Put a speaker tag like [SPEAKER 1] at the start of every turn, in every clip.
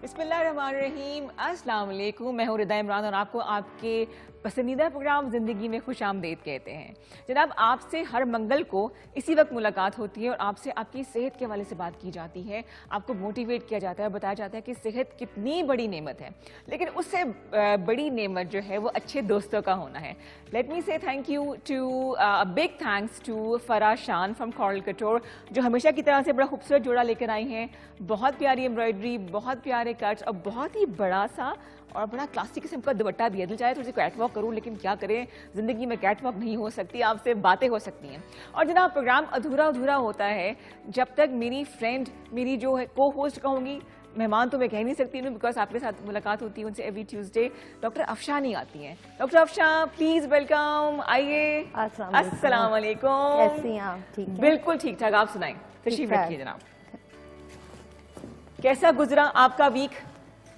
[SPEAKER 1] बिस्मिल्लाहिर्रहमानिर्रहीम, अस्सलाम वालेकुम। मैं हूँ रिदा इमरान और आपको आपके पसंदीदा प्रोग्राम ज़िंदगी में खुशामदीद कहते हैं। जनाब, आपसे हर मंगल को इसी वक्त मुलाकात होती है और आपसे आपकी सेहत के हवाले से बात की जाती है। आपको मोटिवेट किया जाता है, बताया जाता है कि सेहत कितनी बड़ी नेमत है, लेकिन उससे बड़ी नेमत जो है वो अच्छे दोस्तों का होना है। Let me say thank you to big thanks to Farah Shan from coral कटोर, जो हमेशा की तरह से बड़ा खूबसूरत जोड़ा लेकर आई हैं। बहुत प्यारी एम्ब्रॉयडरी, बहुत प्यारे कट्स और बहुत ही बड़ा सा और बड़ा क्लासिक किस्म का दुपट्टा भी है। दिल चाहे थोड़ी सी कैट वॉक करूँ, लेकिन क्या करें, ज़िंदगी में कैट वॉक नहीं हो सकती, आपसे बातें हो सकती हैं। और जनाब, प्रोग्राम अधूरा अधूरा होता है जब तक मेरी फ्रेंड, मेरी जो है को होस्ट कहूँगी, मेहमान तो मैं कह नहीं सकती हूँ बिकॉज आपके साथ मुलाकात होती है उनसे एवरी ट्यूसडे, डॉक्टर अफशा नहीं आती हैं। डॉक्टर अफशा, प्लीज वेलकम, आइए। अस्सलाम वालेकुम।
[SPEAKER 2] कैसी हैं आप? ठीक है,
[SPEAKER 1] बिल्कुल ठीक ठाक, आप सुनाएं, तशरीफ रखिए जनाब। कैसा गुजरा आपका वीक?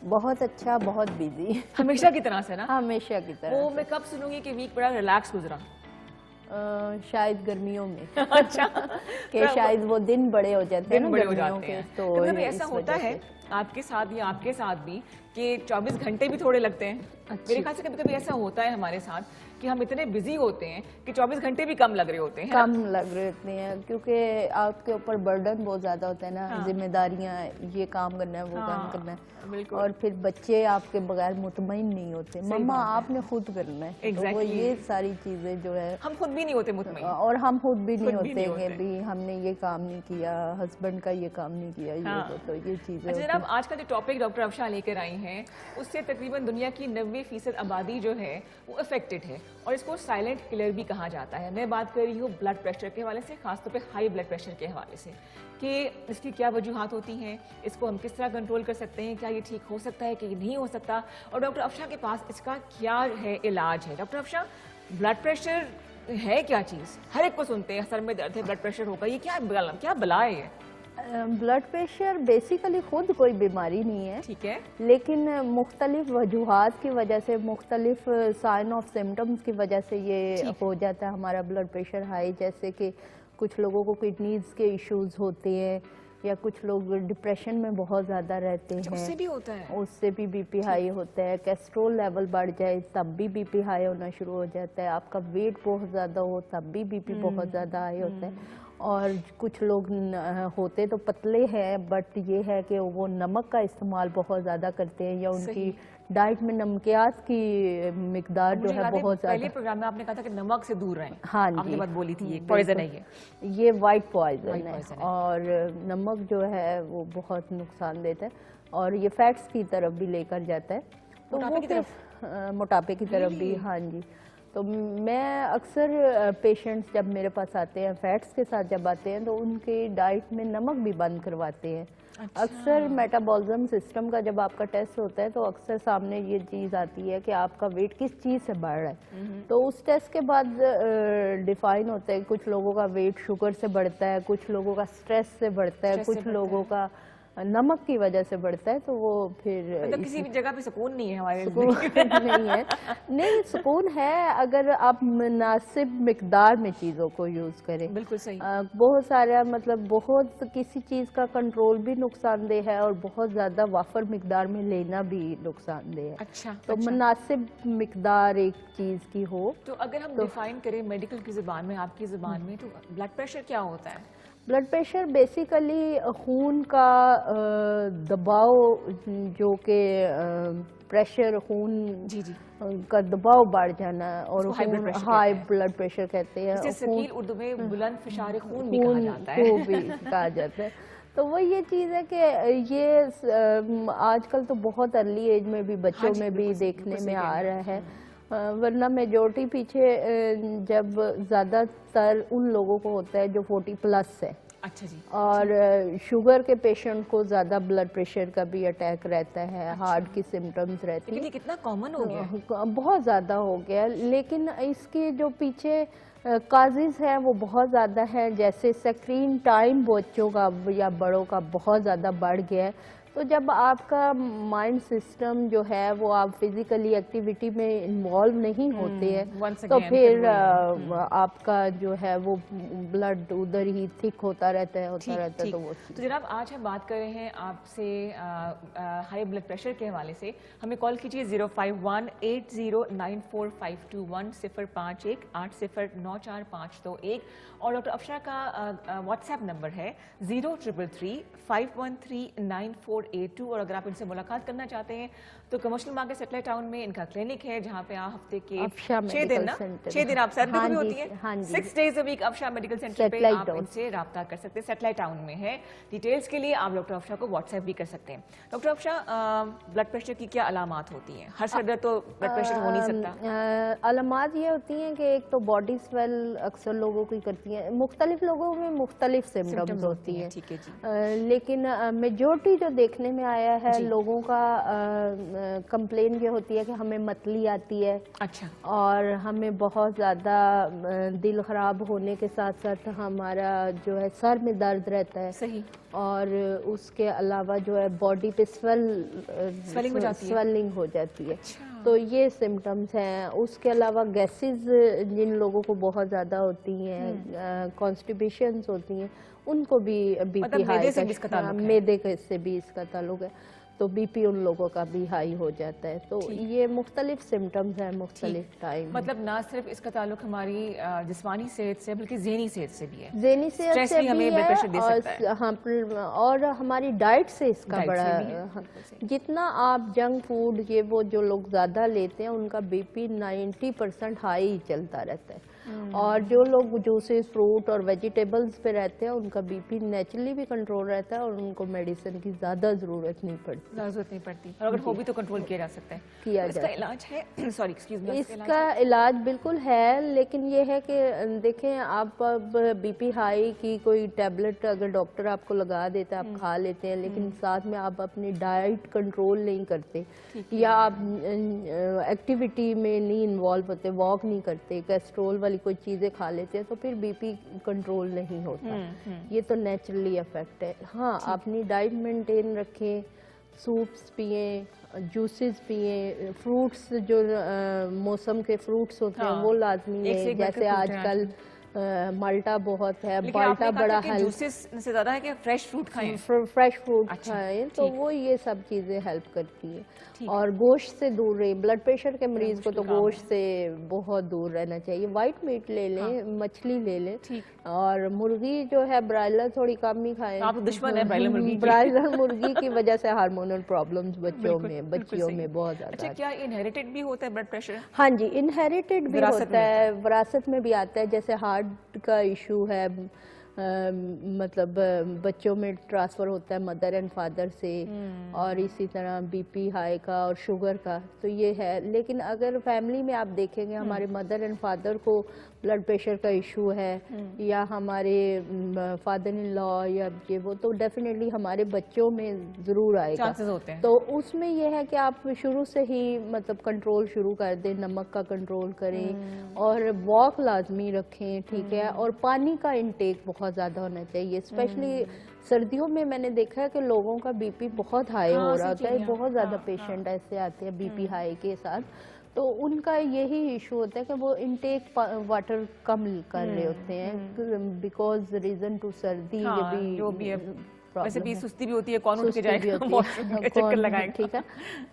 [SPEAKER 2] बहुत अच्छा, बहुत बिजी।
[SPEAKER 1] हमेशा की तरह से ना?
[SPEAKER 2] हमेशा की तरह।
[SPEAKER 1] वो मैं कब सुनूंगी कि वीक बड़ा रिलैक्स गुजरा?
[SPEAKER 2] शायद गर्मियों में।
[SPEAKER 1] अच्छा
[SPEAKER 2] कि शायद वो दिन बड़े हो जाते हैं ना गर्मियों के, तो
[SPEAKER 1] कभी ऐसा होता है आपके साथ या आपके साथ भी कि 24 घंटे भी थोड़े लगते हैं? मेरे ख्याल से कभी कभी ऐसा होता है हमारे साथ कि हम इतने बिजी होते हैं कि 24 घंटे भी कम लग रहे होते हैं।
[SPEAKER 2] कम लग रहे होते हैं क्योंकि आपके ऊपर बर्डन बहुत ज्यादा होता है ना।
[SPEAKER 1] हाँ।
[SPEAKER 2] जिम्मेदारियां, ये काम करना है, वो काम करना है,
[SPEAKER 1] बिल्कुल।
[SPEAKER 2] और फिर बच्चे आपके बगैर मुतमईन नहीं होते। मम्मा आपने खुद करना है। तो वो ये सारी चीजें जो है,
[SPEAKER 1] हम खुद भी नहीं होते मुतमईन,
[SPEAKER 2] और हम खुद भी नहीं होते कि भी हमने ये काम नहीं किया, हस्बैंड का ये काम नहीं किया, ये तो ये चीजें।
[SPEAKER 1] अच्छा जनाब, आज का जो टॉपिक डॉक्टर अफशा लेकर आई हैं उससे तकरीबन दुनिया की 90% आबादी जो है वो अफेक्टेड है और इसको साइलेंट किलर भी कहा जाता है। मैं बात कर रही हूँ ब्लड प्रेशर के हवाले से, खासतौर पे हाई ब्लड प्रेशर के हवाले से, कि इसकी क्या वजूहात होती हैं, इसको हम किस तरह कंट्रोल कर सकते हैं, क्या ये ठीक हो सकता है कि नहीं हो सकता, और डॉक्टर अफशा के पास इसका क्या है इलाज है। डॉक्टर अफशा, ब्लड प्रेशर है क्या चीज़? हर एक को सुनते हैं सर में दर्द है, ब्लड प्रेशर होगा, ये क्या बला है ये?
[SPEAKER 2] ब्लड प्रेशर बेसिकली खुद कोई बीमारी नहीं है,
[SPEAKER 1] ठीक है, लेकिन
[SPEAKER 2] मुख्तलिफ वजूहात की वजह से, मुख्तलिफ साइन ऑफ सिम्टम्स की वजह से ये हो जाता है हमारा ब्लड प्रेशर हाई। जैसे कि कुछ लोगों को किडनीज के इश्यूज होते हैं, या कुछ लोग डिप्रेशन में बहुत ज़्यादा रहते हैं,
[SPEAKER 1] उससे भी होता है,
[SPEAKER 2] उससे भी बीपी हाई होता है। कोलेस्ट्रॉल लेवल बढ़ जाए तब भी बीपी हाई होना शुरू हो जाता है। आपका वेट बहुत ज़्यादा हो तब भी बीपी बहुत ज़्यादा हाई होता है। और कुछ लोग होते तो पतले हैं, बट ये है कि वो नमक का इस्तेमाल बहुत ज़्यादा करते हैं, या उनकी डाइट में नमकियात की मिकदार जो है बहुत ज़्यादा।
[SPEAKER 1] पहले प्रोग्राम में आपने कहा था कि नमक से दूर रहें।
[SPEAKER 2] हाँ जी,
[SPEAKER 1] आपने बात बोली थी, ये पॉइजन है,
[SPEAKER 2] ये वाइट पॉइजन है, और नमक जो है वो बहुत नुकसान देता है और ये फैट्स की तरफ भी लेकर जाता है, तो वो मोटापे की तरफ भी। हाँ जी, तो मैं अक्सर पेशेंट्स जब मेरे पास आते हैं फैट्स के साथ जब आते हैं तो उनके डाइट में नमक भी बंद करवाते हैं। अच्छा। अक्सर मेटाबॉलिज्म सिस्टम का जब आपका टेस्ट होता है तो अक्सर सामने ये चीज़ आती है कि आपका वेट किस चीज़ से बढ़ रहा है। तो उस टेस्ट के बाद डिफाइन होता है, कुछ लोगों का वेट शुगर से बढ़ता है, कुछ लोगों का स्ट्रेस से बढ़ता है, कुछ लोगों का नमक की वजह से बढ़ता है। तो वो फिर
[SPEAKER 1] मतलब किसी भी जगह पे सुकून नहीं है हमारे
[SPEAKER 2] सुकून नहीं है। नहीं, सुकून है अगर आप मुनासिब मिकदार में चीज़ों को यूज़ करें।
[SPEAKER 1] बिल्कुल सही।
[SPEAKER 2] बहुत सारा मतलब बहुत किसी चीज़ का कंट्रोल भी नुकसानदेह है और बहुत ज़्यादा वाफर मिकदार में लेना भी नुकसानदेह है।
[SPEAKER 1] अच्छा,
[SPEAKER 2] तो मुनासिब मिकदार एक चीज़ की हो।
[SPEAKER 1] तो अगर हम डिफाइन करें मेडिकल की ज़ुबान में, आपकी ज़ुबान में, तो ब्लड प्रेशर क्या होता है?
[SPEAKER 2] ब्लड प्रेशर बेसिकली खून का दबाव, जो कि प्रेशर खून का दबाव बढ़ जाना, और हाई ब्लड प्रेशर कहते हैं,
[SPEAKER 1] उर्दू में बुलंद फिशार खून भी कहा जाता है।
[SPEAKER 2] भी कहा जाता है। तो वो ये चीज़ है कि ये आजकल तो बहुत अर्ली एज में भी बच्चों में भी देखने में आ रहा है, वरना मेजोरिटी पीछे जब ज़्यादातर उन लोगों को होता है जो 40+ है।
[SPEAKER 1] अच्छा जी।
[SPEAKER 2] और शुगर के पेशेंट को ज़्यादा ब्लड प्रेशर का भी अटैक रहता है। अच्छा। हार्ट की सिम्टम्स रहती है।
[SPEAKER 1] कितना कॉमन हो गया,
[SPEAKER 2] बहुत ज़्यादा हो गया। लेकिन इसके जो पीछे काजेज़ हैं वो बहुत ज़्यादा हैं, जैसे स्क्रीन टाइम बच्चों का या बड़ों का बहुत ज़्यादा बढ़ गया है। तो जब आपका माइंड सिस्टम जो है वो आप फिज़िकली एक्टिविटी में इन्वॉल्व नहीं होते हैं तो फिर आपका जो है वो ब्लड उधर ही थिक होता रहता है तो वो।
[SPEAKER 1] तो जनाब आज हम बात कर रहे हैं आपसे हाई ब्लड प्रेशर के हवाले से। हमें कॉल कीजिए 05180945210 05180945221 और डॉक्टर अफशा का व्हाट्सएप नंबर है 0333513948 और अगर आप इनसे मुलाकात करना चाहते हैं तो कमर्शियल मार्केट सेटेलाइट टाउन में इनका क्लिनिक है जहाँ पे आप हफ्ते के 6 दिन आप सैटरडे को भी होती है 6 days a week Afsha medical centre पे आप इनसे राब्ता कर सकते हैं। सेटेलाइट टाउन में है। डिटेल्स के लिए आप डॉक्टर अफशा को व्हाट्सएप भी कर सकते हैं। डॉक्टर अफशा, ब्लड प्रेशर की क्या अलामात होती हैं? हर सर तो ब्लड प्रेशर हो नहीं सकता।
[SPEAKER 2] अलामात ये होती हैं कि एक तो बॉडी स्वेल अक्सर लोगों की करती है, मुख्तलिफ लोगों में मुख्तलिफ सिम्टम्स होती है।
[SPEAKER 1] ठीक है जी।
[SPEAKER 2] लेकिन मेजोरिटी जो देखने में आया है लोगों का कंप्लेन ये होती है कि हमें मतली आती है।
[SPEAKER 1] अच्छा।
[SPEAKER 2] और हमें बहुत ज़्यादा दिल ख़राब होने के साथ साथ हमारा जो है सर में दर्द रहता है।
[SPEAKER 1] सही।
[SPEAKER 2] और उसके अलावा जो है बॉडी पे स्वेलिंग हो जाती है।
[SPEAKER 1] अच्छा।
[SPEAKER 2] तो ये सिम्टम्स हैं। उसके अलावा गैसेस जिन लोगों को बहुत ज़्यादा होती हैं, कॉन्स्टिपेशंस होती हैं, उनको भी बीपी हाई, मैदे से भी इसका ताल्लुक है तो बीपी उन लोगों का भी हाई हो जाता है। तो ये मुख्तलिफ सिम्टम्स हैं मुख्तलिफ टाइम।
[SPEAKER 1] मतलब ना सिर्फ इसका ताल्लुक हमारी जिस्मानी सेहत से बल्कि ज़हनी सेहत से भी है।
[SPEAKER 2] ज़हनी सेहत से भी है और हमारी डाइट से इसका बड़ा। जितना आप जंक फूड ये वो जो लोग ज़्यादा लेते हैं उनका बीपी 90% हाई चलता रहता है। और जो लोग जूसेस फ्रूट और वेजिटेबल्स पे रहते हैं उनका बीपी नेचुरली भी कंट्रोल रहता है और उनको मेडिसिन की ज़्यादा ज़रूरत नहीं पड़ती।
[SPEAKER 1] और अगर हो भी तो कंट्रोल किया जा सकता है। इसका इलाज है सॉरी एक्सक्यूज मी,
[SPEAKER 2] इसका इलाज बिल्कुल है, लेकिन ये है कि देखें आप अब बीपी हाई की कोई टैबलेट अगर डॉक्टर आपको लगा देता है आप खा लेते हैं, लेकिन साथ में आप अपनी डाइट कंट्रोल नहीं करते या आप एक्टिविटी में नहीं इन्वॉल्व होते, वॉक नहीं करते, कैस्ट्रोल वाली कोई चीज़ें खा लेते हैं तो फिर बीपी कंट्रोल नहीं होता। ये तो नेचुरली इफेक्ट है। हाँ, अपनी डाइट मेंटेन रखें, सूप्स पिए, जूसेस पिए, फ्रूट्स जो मौसम के फ्रूट्स होते हैं वो लाजमी है। जैसे आजकल माल्टा बहुत है, माल्टा बड़ा है।
[SPEAKER 1] जूसेस से ज़्यादा है कि फ्रेश फ्रूट खाएं।
[SPEAKER 2] फ्रेश फ्रूट खाएं तो वो ये सब चीज़ें हेल्प करती है। और गोश्त से दूर रहे। ब्लड प्रेशर के मरीज को तो गोश्त से बहुत दूर रहना चाहिए। वाइट मीट ले लें, मछली ले लें और मुर्गी जो है ब्रायलर थोड़ी कम ही खाएं।
[SPEAKER 1] आप दुश्मन है ब्रायलर मुर्गी की।
[SPEAKER 2] ब्रायलर मुर्गी की वजह से हार्मोनल प्रॉब्लम्स बच्चियों में बहुत ज़्यादा।
[SPEAKER 1] अच्छा, क्या इनहेरिटेड भी होता है ब्लड प्रेशर?
[SPEAKER 2] हाँ जी, इनहेरिटेड भी होता है, विरासत में भी आता है। जैसे हार्ट का इशू है, मतलब बच्चों में ट्रांसफ़र होता है मदर एंड फादर से, और इसी तरह बीपी हाई का और शुगर का, तो ये है। लेकिन अगर फैमिली में आप देखेंगे हमारे मदर एंड फादर को ब्लड प्रेशर का इशू है या हमारे फादर इन लॉ या ये वो, तो डेफिनेटली हमारे बच्चों में ज़रूर आएगा,
[SPEAKER 1] चांसेस होते हैं।
[SPEAKER 2] तो उसमें यह है कि आप शुरू से ही मतलब कंट्रोल शुरू कर दें, नमक का कंट्रोल करें और वॉक लाजमी रखें, ठीक है। और पानी का इंटेक बहुत ज़्यादा होना चाहिए, स्पेशली सर्दियों में मैंने देखा है कि लोगों का बीपी बहुत हाई हो रहा होता है। बहुत ज़्यादा पेशेंट ऐसे आते हैं बीपी हाई के साथ, तो उनका यही इशू होता है कि वो इनटेक वाटर कम कर रहे होते हैं बिकॉज रीजन टू सर्दी।
[SPEAKER 1] जो भी है वैसे भी सुस्ती भी होती है, कौन उठ के जाएगा वॉशरूम का चक्कर लगाएगा,
[SPEAKER 2] ठीक है।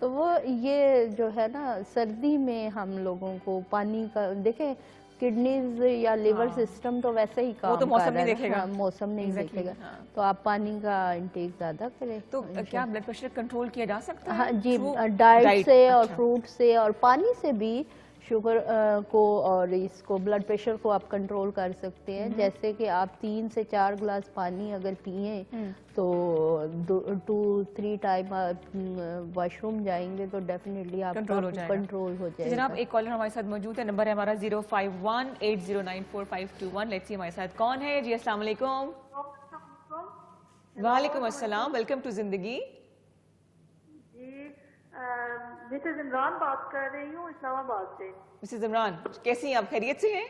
[SPEAKER 2] तो वो ये जो है ना सर्दी में हम लोगों को पानी का देखें, किडनीज या लिवर सिस्टम तो वैसे ही काम
[SPEAKER 1] तो मौसम नहीं देखेगा,
[SPEAKER 2] मौसम नहीं देखेगा, तो आप पानी का इंटेक ज्यादा करें।
[SPEAKER 1] तो क्या ब्लड प्रेशर कंट्रोल किया जा सकता है?
[SPEAKER 2] हाँ जी, डाइट से और फ्रूट से और पानी से भी शुगर को और इसको ब्लड प्रेशर को आप कंट्रोल कर सकते हैं। जैसे कि आप 3 से 4 ग्लास पानी अगर पिए तो 2-3 टाइम वॉशरूम जाएंगे तो डेफिनेटली आप कंट्रोल हो जाएगा।
[SPEAKER 1] जनाब एक कॉलर हमारे साथ मौजूद है, नंबर है हमारा 0518094521। लेट्स सी हमारे साथ कौन है जी। अस्सलाम वालेकुम। वालेकुम अस्सलाम, वेलकम टू जिंदगी।
[SPEAKER 3] मिसेज इमरान बात कर रही हूँ इस्लामाबाद से।
[SPEAKER 1] मिसेज इमरान, कैसी हैं आप? खैरियत से हैं?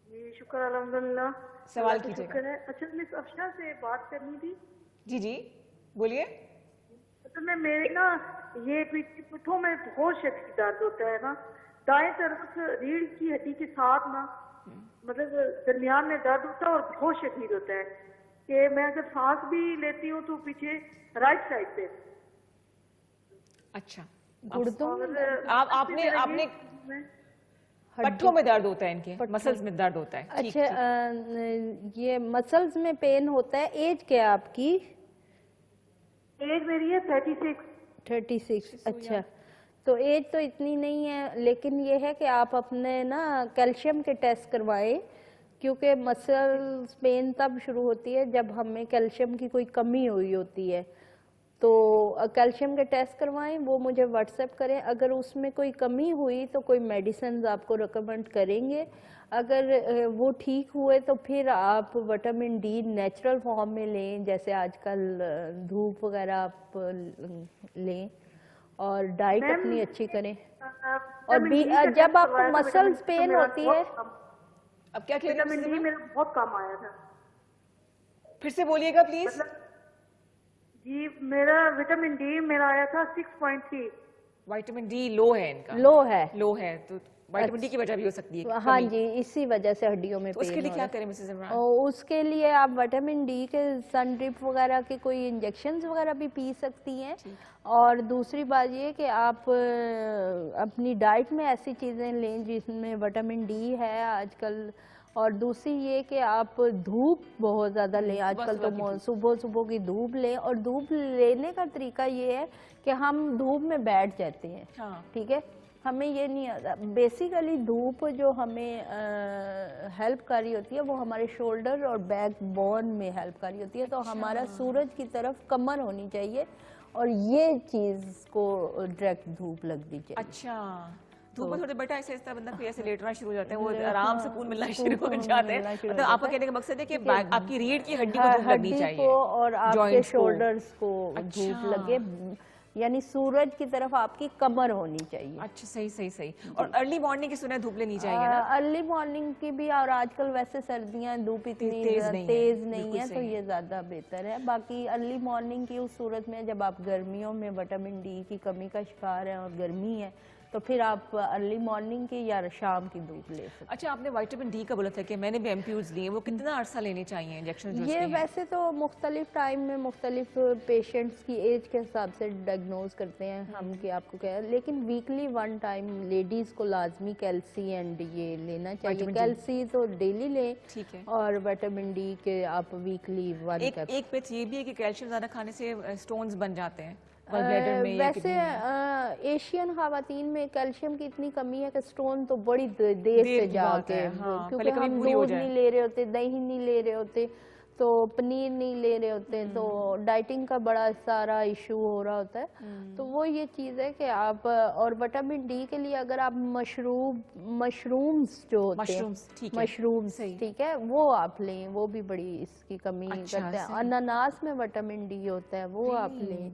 [SPEAKER 3] जी शुक्र अल्हम्दुलिल्लाह।
[SPEAKER 1] सवाल
[SPEAKER 3] अल्लाह का
[SPEAKER 1] कीजिएगा।
[SPEAKER 3] शुक्र है। अच्छा मिस अफशा से बात करनी थी।
[SPEAKER 1] जी जी, बोलिए।
[SPEAKER 3] तो मैं मेरे ना ये पीछे पुट्ठों में बहुत शदीद दर्द होता है ना, दाएं तरफ रीढ़ की हड्डी के साथ ना, मतलब दरमियान में दर्द होता है और बहुत शदीद होता है कि मैं अगर सांस भी लेती हूँ तो पीछे राइट साइड पे।
[SPEAKER 1] अच्छा,
[SPEAKER 2] गुर्दों
[SPEAKER 3] और
[SPEAKER 2] में
[SPEAKER 1] आपने पट्ठों में दर्द होता है, इनके मसल्स में दर्द होता है। ठीक,
[SPEAKER 2] अच्छा,
[SPEAKER 1] ठीक।
[SPEAKER 2] ये मसल्स में पेन होता है। एज क्या है आपकी?
[SPEAKER 3] एज मेरी है 36।
[SPEAKER 2] 36। अच्छा, तो एज तो इतनी नहीं है, लेकिन ये है कि आप अपने ना कैल्शियम के टेस्ट करवाएं, क्योंकि मसल्स पेन तब शुरू होती है जब हमें कैल्शियम की कोई कमी हुई होती है। तो कैल्शियम के टेस्ट करवाएं, वो मुझे व्हाट्सएप करें। अगर उसमें कोई कमी हुई तो कोई मेडिसिन आपको रिकमेंड करेंगे। अगर वो ठीक हुए तो फिर आप विटामिन डी नेचुरल फॉर्म में लें, जैसे आजकल धूप वगैरह आप लें, और डाइट
[SPEAKER 3] मैम,
[SPEAKER 2] अपनी अच्छी करें। और
[SPEAKER 3] विटामिन डी का
[SPEAKER 2] जब
[SPEAKER 3] टेस्ट
[SPEAKER 2] आपको
[SPEAKER 3] करवाया था, विटामिन
[SPEAKER 2] मसल्स
[SPEAKER 3] डी तो
[SPEAKER 2] पेन
[SPEAKER 3] मेरा
[SPEAKER 2] होती
[SPEAKER 3] बहुत
[SPEAKER 2] है,
[SPEAKER 1] अब क्या कह रही
[SPEAKER 3] विटामिन डी
[SPEAKER 1] हैं?
[SPEAKER 3] मेरा बहुत कम आया था।
[SPEAKER 1] फिर से बोलिएगा प्लीज।
[SPEAKER 3] मतलब जी मेरा विटामिन डी मेरा आया था 6.3।
[SPEAKER 1] विटामिन डी लो है इनका। लो है तो विटामिन डी की वजह भी हो सकती है।
[SPEAKER 2] हाँ
[SPEAKER 1] कमी।
[SPEAKER 2] जी, इसी वजह से हड्डियों में
[SPEAKER 1] तो
[SPEAKER 2] पेन
[SPEAKER 1] उसके लिए
[SPEAKER 2] हो
[SPEAKER 1] क्या
[SPEAKER 2] रहा है।
[SPEAKER 1] करें मिसेस इमरान?
[SPEAKER 2] और उसके लिए आप विटामिन डी के सन ड्रिप वगैरह के कोई इंजेक्शंस वगैरह भी पी सकती हैं। और दूसरी बात ये कि आप अपनी डाइट में ऐसी चीज़ें लें जिसमें विटामिन डी है आजकल। और दूसरी ये कि आप धूप बहुत ज़्यादा लें आजकल, तो सुबह सुबह की धूप लें। और धूप लेने का तरीका ये है कि हम धूप में बैठ जाते हैं।
[SPEAKER 1] हाँ।
[SPEAKER 2] ठीक है, हमें ये नहीं आता। बेसिकली धूप जो हमें हेल्प कर रही होती है वो हमारे शोल्डर और बैक बोन में हेल्प कर रही होती है। तो हमारा सूरज की तरफ कमर होनी चाहिए और ये चीज़ को डायरेक्ट धूप लगनी चाहिए।
[SPEAKER 1] अच्छा, धूप में थोड़े बेटा ऐसे इस तरह बंदा कोई ऐसे लेटना शुरू हो जाता है, वो आराम सुकून मिलना शुरू हो जाता है। मतलब आपका कहने का मकसद है कि आपकी रीढ़ की हड्डी को धूप लगनी चाहिए
[SPEAKER 2] और आपके
[SPEAKER 1] joints को।
[SPEAKER 2] शोल्डर्स को धूप लगे, यानी सूरज की तरफ आपकी कमर होनी चाहिए।
[SPEAKER 1] अच्छा, सही सही सही। और अर्ली मॉर्निंग की सुबह धूप लेनी चाहिए ना?
[SPEAKER 2] अर्ली मॉर्निंग की भी, और आजकल वैसे सर्दियां धूप इतनी तेज नहीं है तो ये ज्यादा बेहतर है। बाकी अर्ली मॉर्निंग की उस सूरत में जब आप गर्मियों में विटामिन डी की कमी का शिकार हैं और गर्मी है तो फिर आप अर्ली मॉर्निंग की या शाम की धूप ले सकते हैं।
[SPEAKER 1] अच्छा, आपने विटामिन डी का बोला था कि मैंने भी एमप्यूज लिए, वो कितना अरसा लेने चाहिए इंजेक्शन?
[SPEAKER 2] ये वैसे तो मुख्तलिफ टाइम में मुख्तलिफ पेशेंट्स की एज के हिसाब से डायग्नोज करते हैं हम कि आपको क्या है, लेकिन वीकली 1 टाइम लेडीज को लाजमी कैल्सी एंड ये लेना चाहिए। कैल्सी तो डेली लें, ठीक है, और विटामिन डी के आप वीकली 1
[SPEAKER 1] एक मिथ ये भी है कि कैल्शियम ज्यादा खाने से स्टोन्स बन जाते हैं।
[SPEAKER 2] वैसे एशियन खवातीन में कैल्शियम की इतनी कमी है कि स्टोन तो बड़ी देर से जाके, क्योंकि हम दूध नहीं ले रहे होते, दही नहीं ले रहे होते, तो पनीर नहीं ले रहे होते, तो डाइटिंग का बड़ा सारा इशू हो रहा होता है। तो वो ये चीज़ है कि आप, और विटामिन डी के लिए अगर आप मशरूम्स जो होते हैं, मशरूम्स, ठीक है, वो आप लें, वो भी बड़ी इसकी कमी करते हैं। अनानास में विटामिन डी होता है, वो आप लें।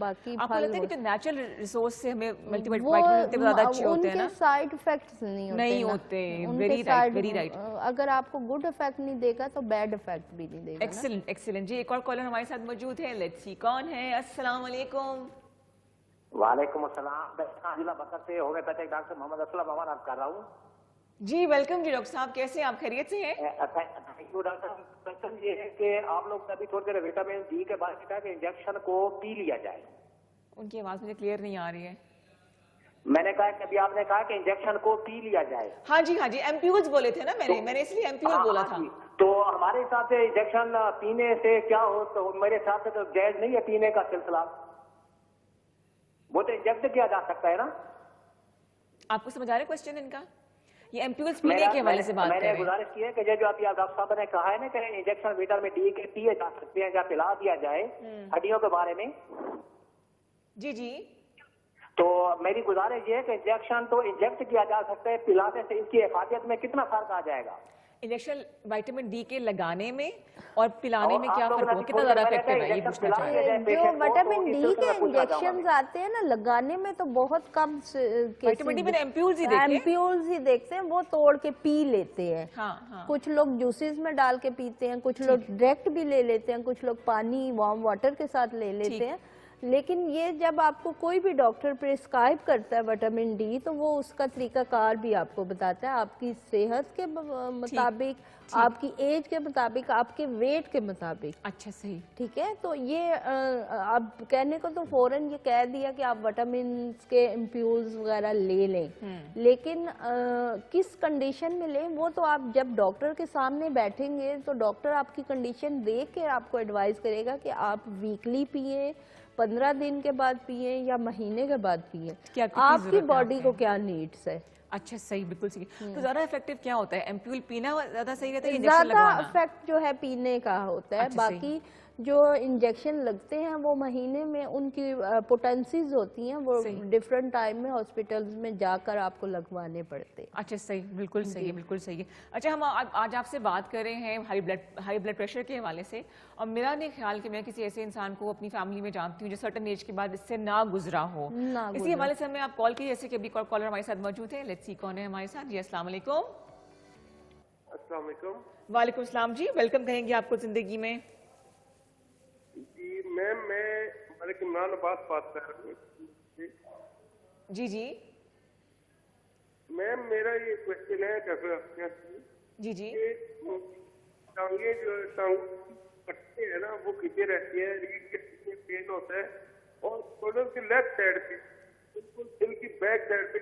[SPEAKER 2] बाकी
[SPEAKER 1] आपको लगता है कि जो नेचुरल रिसोर्स से हमें मल्टीविटामिन ज्यादा अच्छे होते हैं ना?
[SPEAKER 2] उनके साइड इफेक्ट्स नहीं होते। Very right. अगर आपको गुड इफेक्ट नहीं देगा तो बैड इफेक्ट भी नहीं देगा।
[SPEAKER 1] एक्सीलेंट एक्सीलेंट जी। एक और कॉलर हमारे साथ मौजूद है, लेट्स सी कौन है। अस्सलाम वालेकुम।
[SPEAKER 4] वालेकुम अस्सलाम। जिला बकर से होम्योपैथिक डॉक्टर मोहम्मद असलम अमान आप कर रहा हूँ
[SPEAKER 1] जी। वेलकम जी डॉक्टर साहब, कैसे आप? खैरियत से हैं?
[SPEAKER 4] Thank you doctor. क्वेश्चन ये है कि आप लोग अभी थोड़ी देर विटामिन डी के बारे में कहा कि इंजेक्शन को पी लिया जाए।
[SPEAKER 1] उनकी आवाज मुझे क्लियर नहीं आ रही है।
[SPEAKER 4] मैंने कहा कि अभी आपने कहा कि इंजेक्शन को पी लिया जाए।
[SPEAKER 1] हाँ जी, हाँ जी, एम्प्यूल्स बोले थे ना मैंने इसलिए एम्प्यूल बोला था।
[SPEAKER 4] तो हमारे हिसाब से इंजेक्शन पीने से क्या हो, तो मेरे हिसाब से तो जायज नहीं है पीने का सिलसिला, वो तो इंजेक्ट किया जा सकता है ना।
[SPEAKER 1] आपको समझ आ रहा है क्वेश्चन इनका? ये एम्प्यूल्स पीने के हवाले से बात कर रहे हैं।
[SPEAKER 4] मैंने गुजारिश की है कि जो अभी आप डॉक्टर साहब ने कहा है ना कि इंजेक्शन विटामिन डी के पिए जा सकते हैं या पिला दिया जाए हड्डियों के बारे में।
[SPEAKER 1] जी जी।
[SPEAKER 4] तो मेरी गुजारिश ये है कि इंजेक्शन तो इंजेक्ट किया जा सकता है, पिलाने से इसकी हिफाजत में कितना फर्क आ जाएगा?
[SPEAKER 1] इंजेक्शन विटामिन डी के लगाने में और पिलाने
[SPEAKER 4] और
[SPEAKER 1] में
[SPEAKER 4] आप
[SPEAKER 1] क्या
[SPEAKER 4] लोगों
[SPEAKER 1] फर्क
[SPEAKER 4] ने
[SPEAKER 1] होगा,
[SPEAKER 4] अभी
[SPEAKER 1] कितना
[SPEAKER 4] थोड़ी
[SPEAKER 1] ज्यादा
[SPEAKER 4] देर पहले
[SPEAKER 1] इफेक्टिव है, ये
[SPEAKER 4] इंजेक्शन
[SPEAKER 1] पूछना चाह रहे
[SPEAKER 4] पिलाने
[SPEAKER 1] हैं।
[SPEAKER 4] गए
[SPEAKER 2] जो
[SPEAKER 4] patient को,
[SPEAKER 2] विटामिन
[SPEAKER 4] तो इस
[SPEAKER 2] डी
[SPEAKER 4] सिलसिले
[SPEAKER 2] के
[SPEAKER 4] में पूछना चाहूंगा
[SPEAKER 2] इंजेक्शन
[SPEAKER 4] मैं।
[SPEAKER 2] आते हैं ना, लगाने में तो बहुत कम
[SPEAKER 1] विटामिन डी मैंने एम्प्यूल्स ही देखे।
[SPEAKER 2] एम्प्यूल्स ही देखते हैं, वो तोड़ के पी लेते हैं।
[SPEAKER 1] हाँ हाँ
[SPEAKER 2] कुछ लोग जूसेस में डाल के पीते हैं, कुछ लोग डायरेक्ट भी ले लेते हैं, कुछ लोग पानी वार्म वाटर के साथ ले लेते हैं। लेकिन ये जब आपको कोई भी डॉक्टर प्रिस्क्राइब करता है विटामिन डी, तो वो उसका तरीकाकार भी आपको बताता है, आपकी सेहत के मुताबिक, आपकी एज के मुताबिक, आपके वेट के मुताबिक।
[SPEAKER 1] अच्छा सही।
[SPEAKER 2] ठीक है, तो ये अब कहने को तो फौरन ये कह दिया कि आप विटामिन के एम्प्यूल्स वगैरह ले लें, लेकिन किस कंडीशन में लें वो तो आप जब डॉक्टर के सामने बैठेंगे तो डॉक्टर आपकी कंडीशन देख के आपको एडवाइस करेगा कि आप वीकली पिए, 15 दिन के बाद पिए या महीने के बाद पिए, आपकी बॉडी को क्या नीड्स है।
[SPEAKER 1] अच्छा सही, बिल्कुल सही। तो ज्यादा इफेक्टिव क्या होता है, एम्प्यूल पीना ज्यादा सही रहता है, इंजेक्शन लगवाना?
[SPEAKER 2] ज्यादा इफेक्ट जो है पीने का होता है।
[SPEAKER 1] अच्छा,
[SPEAKER 2] बाकी जो इंजेक्शन लगते हैं वो महीने में उनकी पोटेंसीज होती हैं, वो डिफरेंट टाइम में हॉस्पिटल्स में जाकर आपको लगवाने पड़ते हैं।
[SPEAKER 1] अच्छा सही, बिल्कुल सही है, बिल्कुल सही है। अच्छा, हम आज आपसे बात कर रहे हैं हाई ब्लड प्रेशर के हवाले से, और मेरा नहीं ख्याल कि मैं किसी ऐसे इंसान को अपनी फैमिली में जानती हूँ जो सर्टेन एज के बाद इससे ना गुजरा हो। इसी हवाले से हमें आप कॉल कीजिए, जैसे कि अभी कॉलर हमारे साथ मौजूद है। लेट्स सी कौन है हमारे साथ। जी अस्सलाम वालेकुम।
[SPEAKER 5] अस्सलाम वालेकुम।
[SPEAKER 1] वालेकुम सलाम जी, वेलकम कहेंगे आपको जिंदगी में।
[SPEAKER 5] जी मैम, मैं मलिक इमरान अब्बास बात कर रहा हूँ।
[SPEAKER 1] जी जी
[SPEAKER 5] मैम, मेरा ये क्वेश्चन है डॉक्टर अफिया
[SPEAKER 1] जी जी।
[SPEAKER 5] टांगे जो पट्टे है ना वो खींचे रहती है, रीढ़ के पीछे पेन होता है, और शोल्डर की लेफ्ट साइड पे बिल्कुल दिल की बैक साइड पे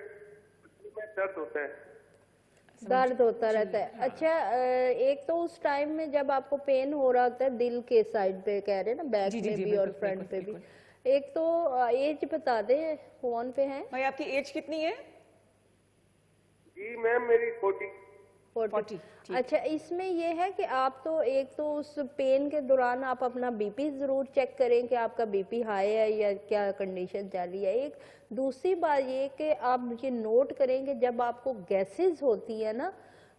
[SPEAKER 5] दर्द होता है।
[SPEAKER 2] दर्द होता रहता है। अच्छा, एक तो उस टाइम में जब आपको पेन हो रहा होता है दिल के साइड पे कह रहे हैं ना, बैक में भी और फ्रंट पे भी, एक तो एज बता दे फोन पे है
[SPEAKER 1] भाई, आपकी एज कितनी है?
[SPEAKER 5] जी मैम, मेरी 40।
[SPEAKER 2] अच्छा, इसमें ये है कि आप तो एक तो उस पेन के दौरान आप अपना बीपी जरूर चेक करें कि आपका बीपी हाई है या क्या कंडीशन चल रही है। एक दूसरी बात ये कि आप ये नोट करें कि जब आपको गैसेस होती है ना,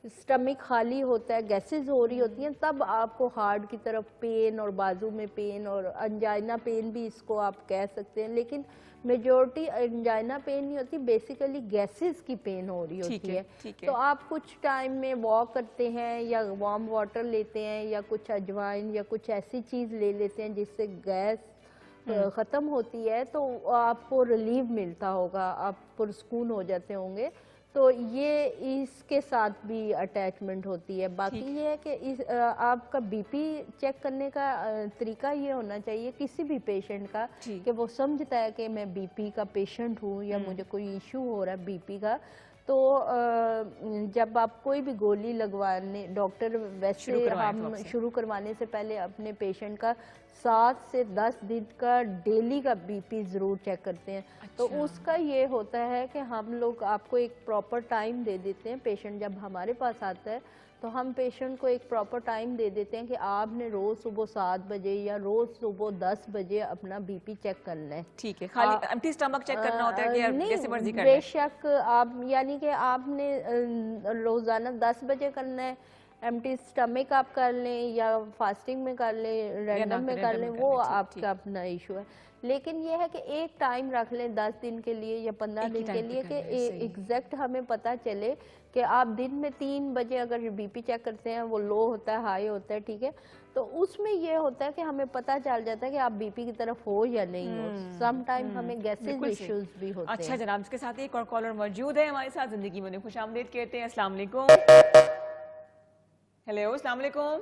[SPEAKER 2] स्टमक खाली होता है, गैसेस हो रही होती हैं, तब आपको हार्ट की तरफ पेन और बाजू में पेन और अंजाइना पेन भी इसको आप कह सकते हैं, लेकिन मेजॉरिटी अंजाइना पेन नहीं होती, बेसिकली गैसेस की पेन हो रही होती है। तो आप कुछ टाइम में वॉक करते हैं या वार्म वाटर लेते हैं या कुछ अजवाइन या कुछ ऐसी चीज़ ले लेते हैं जिससे गैस ख़त्म होती है, तो आपको रिलीफ मिलता होगा, आप पुरस्कून हो जाते होंगे। तो ये इसके साथ भी अटैचमेंट होती है। बाकी ये है कि आपका बीपी चेक करने का तरीका ये होना चाहिए किसी भी पेशेंट का कि वो समझता है कि मैं बीपी का पेशेंट हूँ या मुझे कोई इशू हो रहा है बीपी का। तो जब आप कोई भी गोली लगवाने, डॉक्टर वैसे हम शुरू करवाने से पहले अपने पेशेंट का 7 से 10 दिन का डेली का बीपी ज़रूर चेक करते हैं। तो उसका ये होता है कि हम लोग आपको एक प्रॉपर टाइम दे देते हैं। पेशेंट जब हमारे पास आता है तो हम पेशेंट को एक प्रॉपर टाइम दे देते हैं कि आपने रोज़ सुबह 7 बजे या रोज़ सुबह 10 बजे अपना बीपी चेक करना है।
[SPEAKER 1] ठीक है, खाली एम्प्टी स्टमक चेक करना होता है कि जैसे मर्जी करना है?
[SPEAKER 2] बेशक आप, यानी कि आपने रोज़ाना 10 बजे करना है, एम्प्टी स्टमक आप कर लें या फास्टिंग में कर लें, रैंडम में कर लें, वो आपका अपना इशू है। लेकिन ये है कि एक टाइम रख लें 10 दिन के लिए या 15 दिन के लिए कि एग्जैक्ट हमें पता चले कि आप दिन में 3 बजे अगर बीपी चेक करते हैं वो लो होता है, हाई होता है, ठीक है, तो उसमें ये होता है कि हमें पता चल जाता है कि आप बीपी की तरफ हो या नहीं हो। सम टाइम हमें गैसेस इश्यूज भी होते हैं।
[SPEAKER 1] अच्छा जनाब, इसके साथ एक और कॉलर मौजूद है हमारे साथ, जिंदगी में खुशामदीद कहते हैं। अस्सलाम वालेकुम। हेलो, अस्सलाम वालेकुम।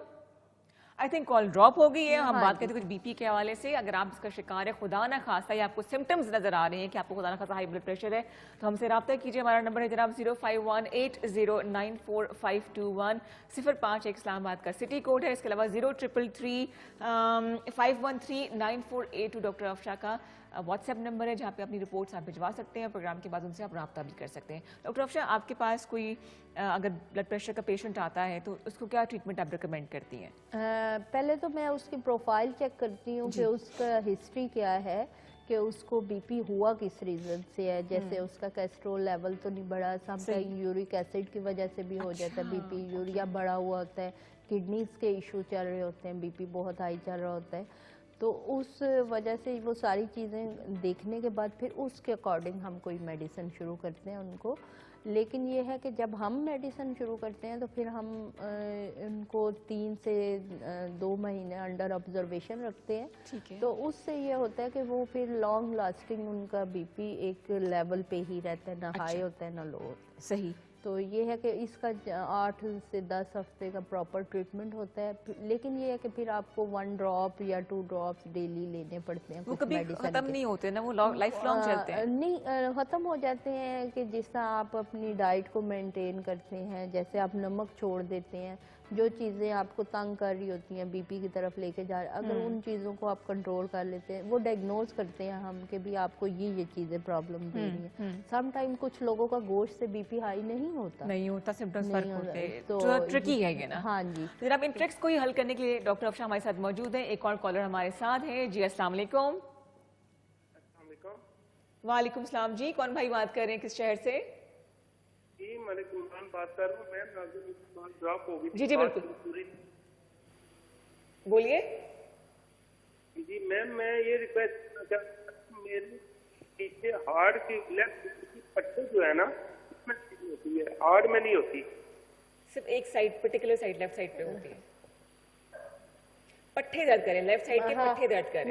[SPEAKER 1] आई थिंक कॉल ड्रॉप हो गई है। हम बात करते हैं कुछ बीपी के हवाले से। अगर आप इसका शिकार है, खुदा ना खास्ता, या आपको सिम्टम्स नजर आ रहे हैं कि आपको खुदा ना खास्ता हाई ब्लड प्रेशर है, तो हमसे रब्ता कीजिए। हमारा नंबर है जनाब 0518094521, 051 इस्लामाबाद का सिटी कोड है। इसके अलावा 0333513948 डॉक्टर अफशा का व्हाट्सएप नंबर है, जहाँ पे अपनी रिपोर्ट्स आप भिजवा सकते हैं। प्रोग्राम के बाद उनसे आप रब्ता भी कर सकते हैं। डॉक्टर अफशा, आपके पास कोई अगर ब्लड प्रेशर का पेशेंट आता है तो उसको क्या ट्रीटमेंट आप रिकमेंड करती हैं?
[SPEAKER 2] पहले तो मैं उसकी प्रोफाइल चेक करती हूँ कि उसका हिस्ट्री क्या है, कि उसको बीपी हुआ किस रीज़न से है, जैसे उसका कोलेस्ट्रॉल लेवल तो नहीं बढ़ा, समटाइम यूरिक एसिड की वजह से भी हो जाता है बीपी, यूरिया बढ़ा हुआ होता है, किडनीज के इशू चल रहे होते हैं, बीपी बहुत हाई चल रहा होता है, तो उस वजह से वो सारी चीज़ें देखने के बाद फिर उसके अकॉर्डिंग हम कोई मेडिसिन शुरू करते हैं उनको। लेकिन ये है कि जब हम मेडिसिन शुरू करते हैं तो फिर हम उनको 3 से 2 महीने अंडर ऑब्जर्वेशन रखते हैं।
[SPEAKER 1] ठीक है।
[SPEAKER 2] तो उससे ये होता है कि वो फिर लॉन्ग लास्टिंग उनका बीपी एक लेवल पे ही रहता है, ना हाई होता है ना लो होता है।
[SPEAKER 1] सही।
[SPEAKER 2] तो ये है कि इसका 8 से 10 हफ्ते का प्रॉपर ट्रीटमेंट होता है, लेकिन ये है कि फिर आपको 1 ड्रॉप या 2 ड्रॉप्स डेली लेने पड़ते हैं।
[SPEAKER 1] वो
[SPEAKER 2] कुछ
[SPEAKER 1] कभी
[SPEAKER 2] मेडिसिन
[SPEAKER 1] खत्म नहीं होते ना, वो लाइफ लॉन्ग चलते हैं।
[SPEAKER 2] नहीं ख़त्म हो जाते हैं कि जिस तरह आप अपनी डाइट को मेंटेन करते हैं, जैसे आप नमक छोड़ देते हैं, जो चीज़ें आपको तंग कर रही होती हैं बीपी की तरफ लेके जा रहे, अगर उन चीज़ों को आप कंट्रोल कर लेते हैं, वो डायग्नोज करते हैं हम कि भी आपको ये चीज़ें प्रॉब्लम दे रही हैं। सम टाइम कुछ लोगों का गोश्त से बीपी हाई नहीं होता,
[SPEAKER 1] सिम्टम्स
[SPEAKER 2] नहीं
[SPEAKER 1] फर्क
[SPEAKER 2] होता,
[SPEAKER 1] होते हैं,
[SPEAKER 2] तो
[SPEAKER 1] तो ट्रिकी है ये ना।
[SPEAKER 2] हाँ जी।
[SPEAKER 1] तो जनाब इन ट्रिक्स को ही हल करने के लिए डॉक्टर अफशा हमारे साथ मौजूद हैं। एक और कॉलर हमारे साथ है जी। अस्सलाम वालेकुम। वालेकुम सलाम जी, कौन भाई बात कर रहे हैं, किस शहर से?
[SPEAKER 5] जी मलिक इमरान बात कर रहा हूँ। मैं नाज़िम ड्रॉप हो गई
[SPEAKER 1] जी जी बिल्कुल,
[SPEAKER 5] पूरी।
[SPEAKER 1] बोलिए।
[SPEAKER 5] जी मैम, मैं ये रिक्वेस्ट करना चाहता हूँ, मेरे पीछे हार्ट की लेफ्ट की पट्टी जो है ना उसमें होती है, हार्ट में नहीं होती।
[SPEAKER 1] सिर्फ एक side, particular side, left side पे होती है। पट्टे दर्द करें, लेफ्ट साइड के पट्टे दर्द करें।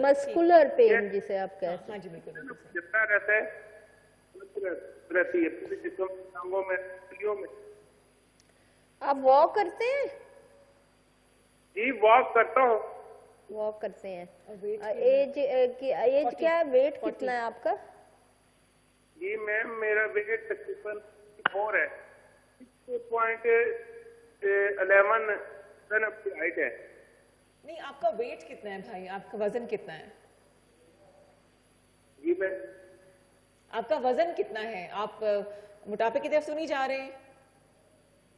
[SPEAKER 2] मस्कुलर पेन जिसे आप कहते हैं।
[SPEAKER 1] हाँ जी बिल्कुल बिल्कुल।
[SPEAKER 5] जितना रहता है रहती है पूरे जिस्म में, टांगों में, उंगलियों में।
[SPEAKER 2] आप वॉक करते हैं?
[SPEAKER 5] जी वॉक करता हूँ।
[SPEAKER 2] वॉक करते हैं।
[SPEAKER 1] weight
[SPEAKER 2] एज क्या है, वेट कितना है आपका?
[SPEAKER 5] जी मैम, मेरा वेट तकरीबन 4 है, 6.11 टन अपनी हाइट है।
[SPEAKER 1] नहीं, आपका वेट कितना है भाई, आपका वजन कितना है?
[SPEAKER 5] जी मैं
[SPEAKER 1] आपका वजन कितना है? आप मोटापे की तरफ तो नहीं जा रहे हैं?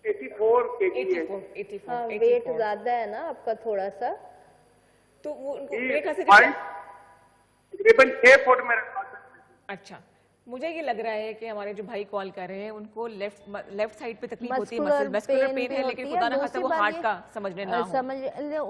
[SPEAKER 5] 84 kg है।
[SPEAKER 1] 84
[SPEAKER 2] हाँ, वेट ज्यादा है ना आपका थोड़ा सा।
[SPEAKER 1] तो वो उनको
[SPEAKER 5] जी,
[SPEAKER 1] मेरे ख्याल से
[SPEAKER 5] तकरीबन 6 फुट में रखा था।
[SPEAKER 1] अच्छा, मुझे ये लग रहा है कि हमारे जो भाई कॉल कर रहे हैं उनको लेफ्ट साइड पे तकलीफ होती है, मस्कुलर पेन है, लेकिन खुदा ना खास्ता वो हार्ट का समझने ना हो।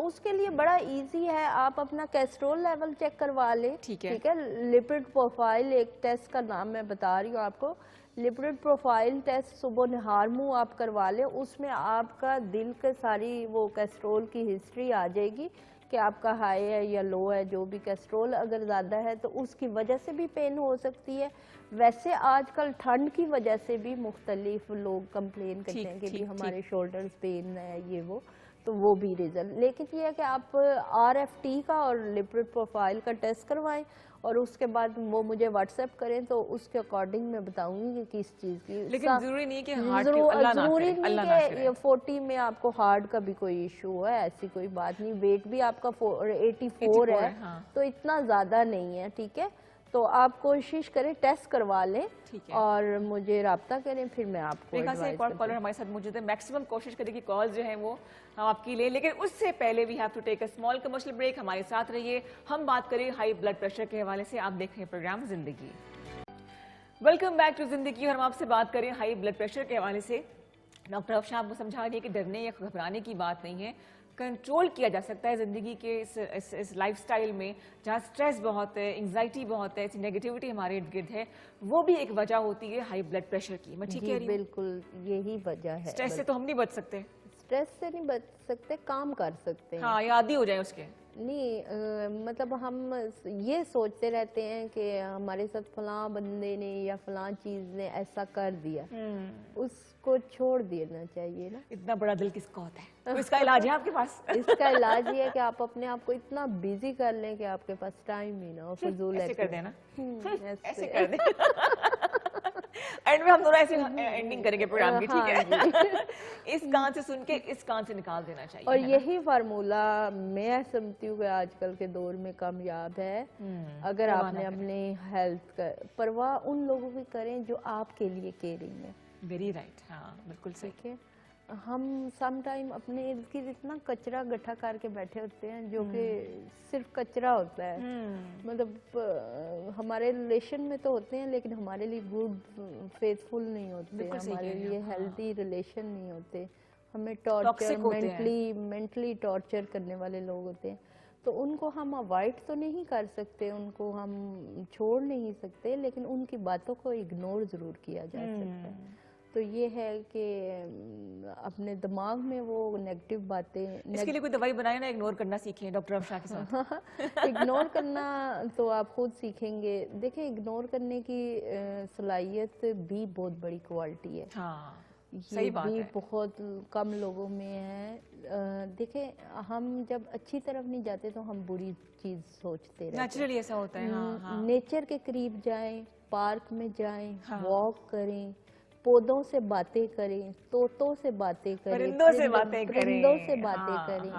[SPEAKER 2] उसके लिए बड़ा इजी है, आप अपना कोलेस्ट्रॉल लेवल चेक करवा ले।
[SPEAKER 1] ठीक है।
[SPEAKER 2] ठीक है, लिपिड प्रोफाइल एक टेस्ट का नाम मैं बता रही हूँ आपको। लिपिड प्रोफाइल टेस्ट सुबह नहार मुँह आप करवा लें, उसमें आपका दिल के सारी वो कोलेस्ट्रॉल की हिस्ट्री आ जाएगी कि आपका हाई है या लो है। जो भी कोलेस्ट्रॉल अगर ज़्यादा है तो उसकी वजह से भी पेन हो सकती है। वैसे आजकल ठंड की वजह से भी मुख्तलिफ लोग कंप्लेन करते हैं कि भी हमारे शोल्डर्स पेन है ये वो, तो वो भी रिजल्ट। लेकिन ये है कि आप RFT का और लिपिड प्रोफाइल का टेस्ट करवाएं और उसके बाद वो मुझे व्हाट्सएप करें, तो उसके अकॉर्डिंग मैं बताऊंगी कि किस चीज़ की।
[SPEAKER 1] लेकिन जरूरी नहीं कि हार्ट की,
[SPEAKER 2] जरूरी
[SPEAKER 1] अल्लाह ना करे,
[SPEAKER 2] नहीं
[SPEAKER 1] अल्लाह ना
[SPEAKER 2] कि
[SPEAKER 1] करे।
[SPEAKER 2] ये 40 में आपको हार्ट का भी कोई इशू है, ऐसी कोई बात नहीं। वेट भी आपका 84 है,
[SPEAKER 1] हाँ।
[SPEAKER 2] तो इतना ज़्यादा नहीं है। ठीक है, तो आप कोशिश करें, टेस्ट करवा लें
[SPEAKER 1] ठीक है।
[SPEAKER 2] और मुझे राब्ता करें, फिर मैं आपको
[SPEAKER 1] मेरे ख्याल से एक और
[SPEAKER 2] एडवाइस
[SPEAKER 1] कॉलर हमारे साथ मौजूद है। मैक्सिमम कोशिश करें कि कॉल जो है वो हम आपकी लें, लेकिन उससे पहले we have to take a small commercial break. हमारे साथ रहिए, हम बात करें हाई ब्लड प्रेशर के हवाले से। आप देख रहे हैं प्रोग्राम जिंदगी। वेलकम बैक टू जिंदगी और हम आपसे बात करें हाई ब्लड प्रेशर के हवाले से। डॉक्टर अफशा आपको समझा रही है कि डरने या घबराने की बात नहीं है, कंट्रोल किया जा सकता है ज़िंदगी के इस लाइफस्टाइल में जहाँ स्ट्रेस बहुत है, एंजाइटी बहुत है, ऐसी नेगेटिविटी हमारे इर्द गिर्द है। वो भी एक वजह होती है हाई ब्लड प्रेशर की। मैं ठीक कह रही हूँ?
[SPEAKER 2] बिल्कुल यही वजह है।
[SPEAKER 1] स्ट्रेस से तो हम नहीं बच सकते।
[SPEAKER 2] स्ट्रेस से नहीं बच सकते, काम कर सकते हैं।
[SPEAKER 1] हाँ, या आदी हो जाए उसके।
[SPEAKER 2] नहीं मतलब हम ये सोचते रहते हैं कि हमारे साथ फलां बंदे ने या फलां चीज़ ने ऐसा कर दिया, उसको छोड़ देना चाहिए ना।
[SPEAKER 1] इतना बड़ा दिल किसका होता है? तो इसका इलाज है आपके पास?
[SPEAKER 2] इसका इलाज ये है कि आप अपने आप को इतना बिजी कर लें कि आपके पास टाइम ही ना हो फजूल
[SPEAKER 1] ऐसे कर देना,
[SPEAKER 2] ऐसे
[SPEAKER 1] ऐसे कर दे। एंड में हम थोड़ा ऐसे एंडिंग करेंगे प्रोग्राम की, ठीक है? इस कान से सुन के इस कान से निकाल देना चाहिए।
[SPEAKER 2] और यही फार्मूला मैं समझती हूँ कि आजकल के दौर में कामयाब है। अगर आपने अपने हेल्थ का परवाह उन लोगों की करें जो आपके लिए केयरिंग है।
[SPEAKER 1] वेरी राइट, हाँ बिल्कुल सही।
[SPEAKER 2] ठीक है, हम सम टाइम अपने इर्द गिर्द इतना कचरा इकट्ठा करके बैठे होते हैं जो कि सिर्फ कचरा होता है। मतलब हमारे रिलेशन में तो होते हैं लेकिन हमारे लिए गुड फेथफुल नहीं होते, हमारे लिए हेल्दी रिलेशन नहीं होते, हमें टॉर्चर मेंटली टॉर्चर करने वाले लोग होते हैं। तो उनको हम अवॉइड तो नहीं कर सकते, उनको हम छोड़ नहीं सकते, लेकिन उनकी बातों को इग्नोर ज़रूर किया जा सकता है। तो ये है कि अपने दिमाग में वो नेगेटिव बातें,
[SPEAKER 1] इसके लिए कोई दवाई बनाए ना, इग्नोर करना सीखें डॉक्टर अफशा के साथ।
[SPEAKER 2] इग्नोर करना तो आप खुद सीखेंगे। देखिए, इग्नोर करने की सलाहियत भी बहुत बड़ी क्वालिटी है।
[SPEAKER 1] हाँ,
[SPEAKER 2] ये भी बहुत कम लोगों में है। देखें, हम जब अच्छी तरफ नहीं जाते तो हम बुरी चीज़ सोचते रहते हैं।
[SPEAKER 1] नेचुरली ऐसा होता है। हाँ।
[SPEAKER 2] नेचर के करीब जाएं, पार्क में जाएं, वॉक करें, पौधों से बातें करें, तोतों से बातें करें,
[SPEAKER 1] परिंदों से बातें
[SPEAKER 2] करें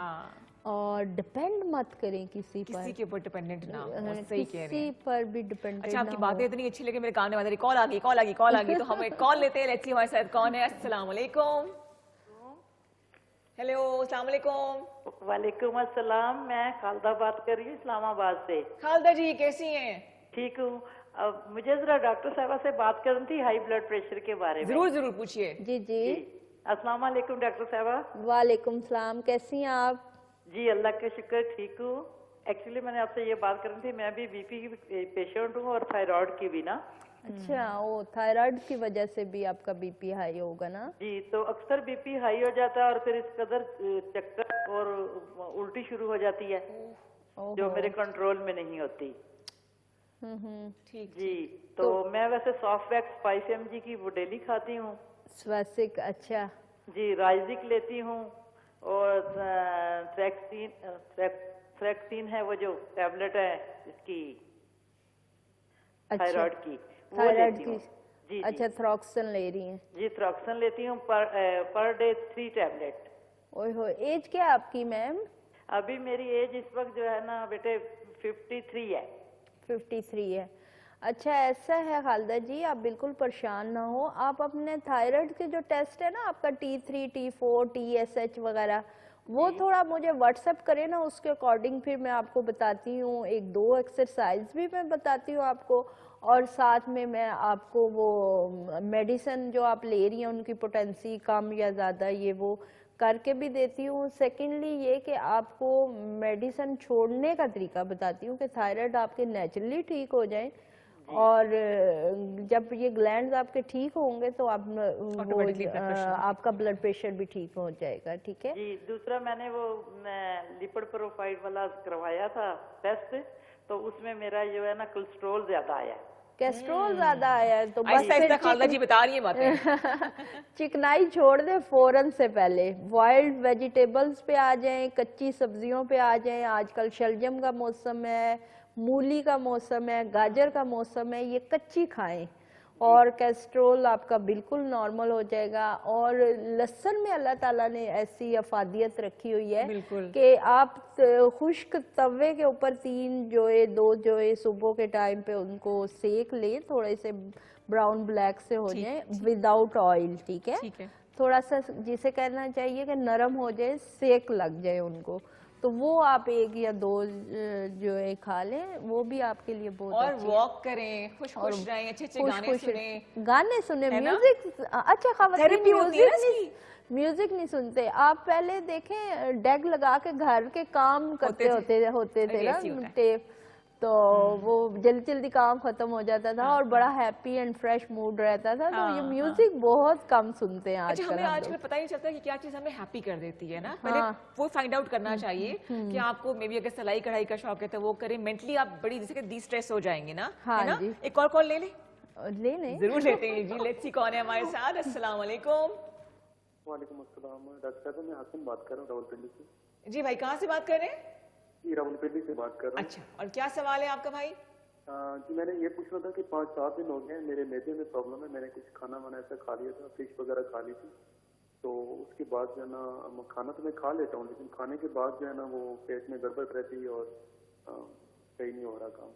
[SPEAKER 2] और डिपेंड मत करें किसी
[SPEAKER 1] के ऊपर डिपेंडेंट ना हो।
[SPEAKER 2] किसी पर भी डिपेंडेंट।
[SPEAKER 1] अच्छा, आपकी बातें इतनी अच्छी लगी, मेरे कान में बजा रही, कॉल आ गई। तो हम एक कॉल लेते हैं। लेट्स सी हमारे साथ कौन है। अस्सलाम वालेकुम। हेलो, अस्सलाम वालेकुम।
[SPEAKER 6] वालेकुम अस्सलाम। मैं खालदा बात कर रही हूँ इस्लामाबाद से।
[SPEAKER 1] खालदा जी, कैसी हैं?
[SPEAKER 6] ठीक हूँ। अब मुझे जरा डॉक्टर साहबा से बात करनी थी हाई ब्लड प्रेशर के बारे में।
[SPEAKER 1] जरूर पूछिए।
[SPEAKER 2] जी।
[SPEAKER 6] अस्सलाम वालेकुम डॉक्टर साहबा।
[SPEAKER 2] वालेकुम सलाम, कैसी हैं आप?
[SPEAKER 6] जी अल्लाह का शुक्र, ठीक हूँ। एक्चुअली मैंने आपसे ये बात करनी थी, मैं भी बीपी की पेशेंट हूँ और थायराइड की भी ना।
[SPEAKER 2] अच्छा, वो थायराइड की वजह से भी आपका बीपी हाई होगा ना?
[SPEAKER 6] जी, तो अक्सर बीपी हाई हो जाता है और फिर इस कदर चक्कर और उल्टी शुरू हो जाती है जो मेरे कंट्रोल में नहीं होती।
[SPEAKER 1] ठीक
[SPEAKER 6] जी। तो मैं वैसे सॉफ्टवैक्स 5 mg की वो डेली खाती हूँ।
[SPEAKER 2] स्वासिक, अच्छा
[SPEAKER 6] जी। राइजिक लेती हूँ और थ्रैक्सीन है वो जो टैबलेट है इसकी थायराइड की, वो लेती हूँ। जी।
[SPEAKER 2] अच्छा, थ्रॉक्सन ले रही हैं?
[SPEAKER 6] जी, थ्रॉक्सन लेती हूँ पर डे 3 टैबलेट।
[SPEAKER 2] ओए हो, एज क्या है आपकी मैम?
[SPEAKER 6] अभी मेरी एज इस वक्त जो है ना बेटे 53 है।
[SPEAKER 2] 53 है। अच्छा, ऐसा है खालदा जी, आप बिल्कुल परेशान ना हो। आप अपने थायराइड के जो टेस्ट है ना, आपका T3, T4, TSH वगैरह, वो थोड़ा मुझे व्हाट्सएप करें ना, उसके अकॉर्डिंग फिर मैं आपको बताती हूँ। 1-2 एक्सरसाइज भी मैं बताती हूँ आपको, और साथ में मैं आपको वो मेडिसिन जो आप ले रही हैं उनकी पोटेंसी कम या ज़्यादा ये वो करके भी देती हूँ। सेकेंडली ये कि आपको मेडिसिन छोड़ने का तरीका बताती हूँ कि थायराइड आपके नेचुरली ठीक हो जाए, और जब ये ग्लैंड्स आपके ठीक होंगे तो आप आपका ब्लड प्रेशर भी ठीक हो जाएगा। ठीक है
[SPEAKER 6] जी। दूसरा मैंने वो लिपिड प्रोफाइल वाला करवाया था टेस्ट, तो उसमें मेरा जो है ना कोलेस्ट्रॉल ज्यादा आया है।
[SPEAKER 2] कोलेस्ट्रॉल ज्यादा आया है तो बस
[SPEAKER 1] फिर खालदा जी बता रही है बातें।
[SPEAKER 2] चिकनाई छोड़ दे फौरन से पहले, वाइल्ड वेजिटेबल्स पे आ जाएं, कच्ची सब्जियों पे आ जाएं। आजकल शलजम का मौसम है, मूली का मौसम है, गाजर का मौसम है, ये कच्ची खाएं और कोलेस्ट्रॉल आपका बिल्कुल नॉर्मल हो जाएगा। और लहसुन में अल्लाह ताला ने ऐसी अफादियत रखी हुई है कि आप खुश्क तवे के ऊपर 3 जोए 2 जोए सुबह के टाइम पे उनको सेक लें, थोड़े से ब्राउन ब्लैक से हो जाए विदाउट ऑयल। ठीक है, थोड़ा सा जिसे कहना चाहिए कि नरम हो जाए, सेक लग जाए उनको, तो वो आप 1 या 2 जो है खा लें, वो भी आपके लिए बहुत
[SPEAKER 1] और वॉक करें, खुश रहें, अच्छे
[SPEAKER 2] गाने सुने, म्यूजिक। अच्छा, खवातीन म्यूजिक नहीं सुनते आप? पहले देखें डेग लगा के घर के काम करते होते थे ना टेप, तो वो जल्दी जल्दी काम खत्म हो जाता था और बड़ा हैप्पी एंड फ्रेश मूड रहता था। तो ये म्यूजिक बहुत कम सुनते हैं आजकल।
[SPEAKER 1] हमें आजकल पता ही नहीं चलता कि क्या चीज हमें हैप्पी कर देती है ना। पहले वो फाइंड आउट करना चाहिए कि आपको मे बी अगर सिलाई कढ़ाई का शौक है तो वो करें, मेंटली आप बड़ी जैसे कि डी स्ट्रेस हो जाएंगे ना।
[SPEAKER 2] हाँ
[SPEAKER 1] है ना?
[SPEAKER 2] जी।
[SPEAKER 1] एक और कॉल ले
[SPEAKER 2] जरूर
[SPEAKER 1] लेते हैं जी। लेट्स सी कौन है हमारे साथ। अस्सलाम वालेकुम।
[SPEAKER 5] वालेकुम अस्सलाम। डॉक्टर साहब, मैं हासिम बात कर रहा हूँ रावलपिंडी से।
[SPEAKER 1] जी भाई, कहाँ से बात कर रहे हैं?
[SPEAKER 5] जी, रावलपिंडी से बात कर रहा हूँ।
[SPEAKER 1] अच्छा, और क्या सवाल है आपका भाई?
[SPEAKER 5] जी, मैंने ये पूछना था कि 5-7 दिन हो गए मेरे मैदे में प्रॉब्लम है। मैंने कुछ खाना वाना ऐसा खा लिया था, फिश वगैरह खा ली थी, तो उसके बाद जो है ना खाना तो मैं खा लेता हूँ, लेकिन खाने के बाद जो है ना वो पेट में गड़बड़ रहती है और सही नहीं हो रहा काम।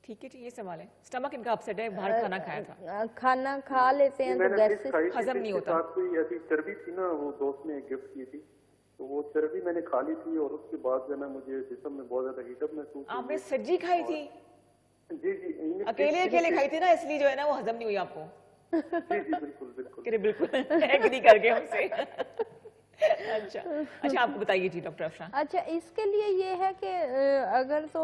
[SPEAKER 1] ठीक है, ये सवाल है। स्टमक इनका अपसेट है, बाहर खाना खाया था।
[SPEAKER 2] खाना खा लेते हैं तो
[SPEAKER 5] मैंने
[SPEAKER 2] गैस
[SPEAKER 5] फिश खाई थी,
[SPEAKER 1] हजम
[SPEAKER 5] फिश
[SPEAKER 1] नहीं
[SPEAKER 5] के
[SPEAKER 1] होता।
[SPEAKER 5] साथ कोई ऐसी चर्बी थी ना, वो दोस्त ने गिफ्ट की थी, तो वो चर्बी मैंने खा ली थी और उसके बाद जो है ना मुझे जिस्म में बहुत ज्यादा हीटअप महसूस हुई।
[SPEAKER 1] आपने सज्जी खाई थी?
[SPEAKER 5] जी जी, इनमें
[SPEAKER 1] अकेले
[SPEAKER 5] fish थी
[SPEAKER 1] अकेले
[SPEAKER 5] ना,
[SPEAKER 1] खाई थी ना, इसलिए जो है ना वो हजम नहीं हुई आपको।
[SPEAKER 5] जी जी बिल्कुल बिल्कुल।
[SPEAKER 1] अरे बिल्कुल एग्री कर गए हमसे। अच्छा अच्छा, आपको बताइए जी डॉक्टर अफशान।
[SPEAKER 2] अच्छा, इसके लिए ये है कि अगर तो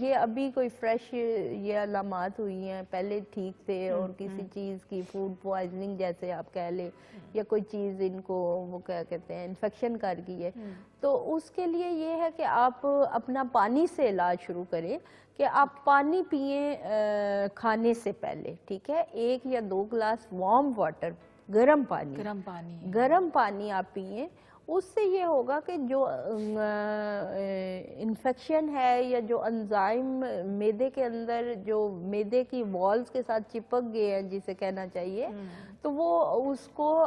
[SPEAKER 2] ये अभी कोई फ्रेश ये अलामात हुई हैं, पहले ठीक थे और किसी चीज़ की फूड पॉइजनिंग जैसे आप कह ले, या कोई चीज़ इनको वो क्या कहते हैं इन्फेक्शन कर गई है, तो उसके लिए ये है कि आप अपना पानी से इलाज शुरू करें कि आप पानी पिए खाने से पहले, ठीक है, 1 या 2 गिलास वार्म वाटर, गर्म पानी आप पिए। उससे ये होगा कि जो इन्फेक्शन है या जो एंजाइम मैदे के अंदर जो मैदे की वॉल्स के साथ चिपक गए हैं जिसे कहना चाहिए, तो वो उसको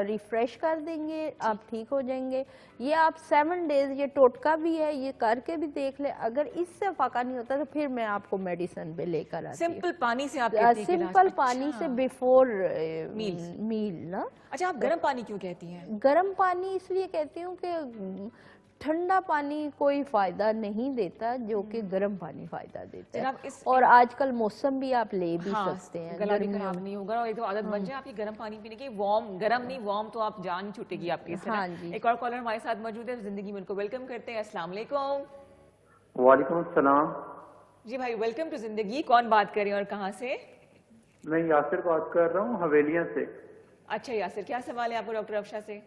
[SPEAKER 2] रिफ्रेश कर देंगे, आप ठीक हो जाएंगे। ये आप 7 डेज, ये टोटका भी है, ये करके भी देख ले। अगर इससे फाका नहीं होता तो फिर मैं आपको मेडिसिन पे लेकर आती हूँ।
[SPEAKER 1] सिंपल पानी से आप कहती हैं कि इलाज?
[SPEAKER 2] सिंपल पानी से बिफोर मील ना।
[SPEAKER 1] अच्छा, आप गर्म पानी क्यों कहती हैं?
[SPEAKER 2] गर्म पानी इसलिए कहती हूँ कि ठंडा पानी कोई फायदा नहीं देता जो कि गर्म पानी फायदा देता
[SPEAKER 1] जनाब,
[SPEAKER 2] है।
[SPEAKER 1] इस
[SPEAKER 2] और आजकल मौसम भी आप ले भी
[SPEAKER 1] हाँ,
[SPEAKER 2] सकते हैं,
[SPEAKER 1] गला भी
[SPEAKER 2] गर्मियों
[SPEAKER 1] खराब
[SPEAKER 2] में।
[SPEAKER 1] नहीं होगा और एक तो आदत बन जाए आपकी गर्म पानी पीने की। वार्म, गर्म नहीं वार्म, तो आप जान छूटेगी आपकी इससे ना।
[SPEAKER 2] हाँ जी।
[SPEAKER 1] एक और कॉलर हमारे साथ मौजूद है, जिंदगी में उनको वेलकम करते हैं। अस्सलाम वालेकुम।
[SPEAKER 7] वालेकुम अस्सलाम।
[SPEAKER 1] जी भाई, वेलकम टू जिंदगी। कौन बात कर रहे हैं और कहाँ से?
[SPEAKER 7] मैं यासिर बात कर रहा हूँ हवेलियाँ से।
[SPEAKER 1] अच्छा यासिर, क्या सवाल है आपको डॉक्टर अफशा से?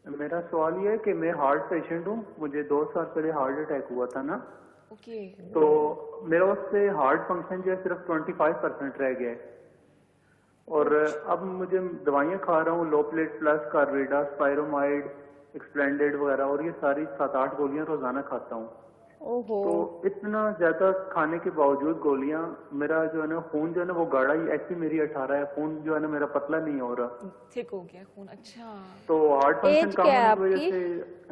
[SPEAKER 7] मेरा सवाल ये है कि मैं हार्ट पेशेंट हूँ, मुझे 2 साल पहले हार्ट अटैक हुआ था ना,
[SPEAKER 1] ओके।
[SPEAKER 7] तो मेरा उससे हार्ट फंक्शन जो है सिर्फ 25% रह गया है और अब मुझे दवाइयाँ खा रहा हूँ, लोप्लेट प्लस, कार्वेडा, स्पायरोमाइड, एक्सप्लेंडेड वगैरह, और ये सारी 7-8 गोलियाँ रोजाना खाता हूँ।
[SPEAKER 2] ओहो।
[SPEAKER 7] तो इतना ज्यादा खाने के बावजूद गोलियां, मेरा जो है ना खून जो है ना वो गाढ़ा ही, ऐसी मेरी 18 है, खून जो है ना मेरा पतला नहीं हो रहा,
[SPEAKER 1] ठीक हो गया खून। अच्छा,
[SPEAKER 7] तो हार्ट फंक्शन
[SPEAKER 2] एज
[SPEAKER 7] कम
[SPEAKER 2] क्या है
[SPEAKER 7] होने की वजह
[SPEAKER 2] आपकी?
[SPEAKER 7] से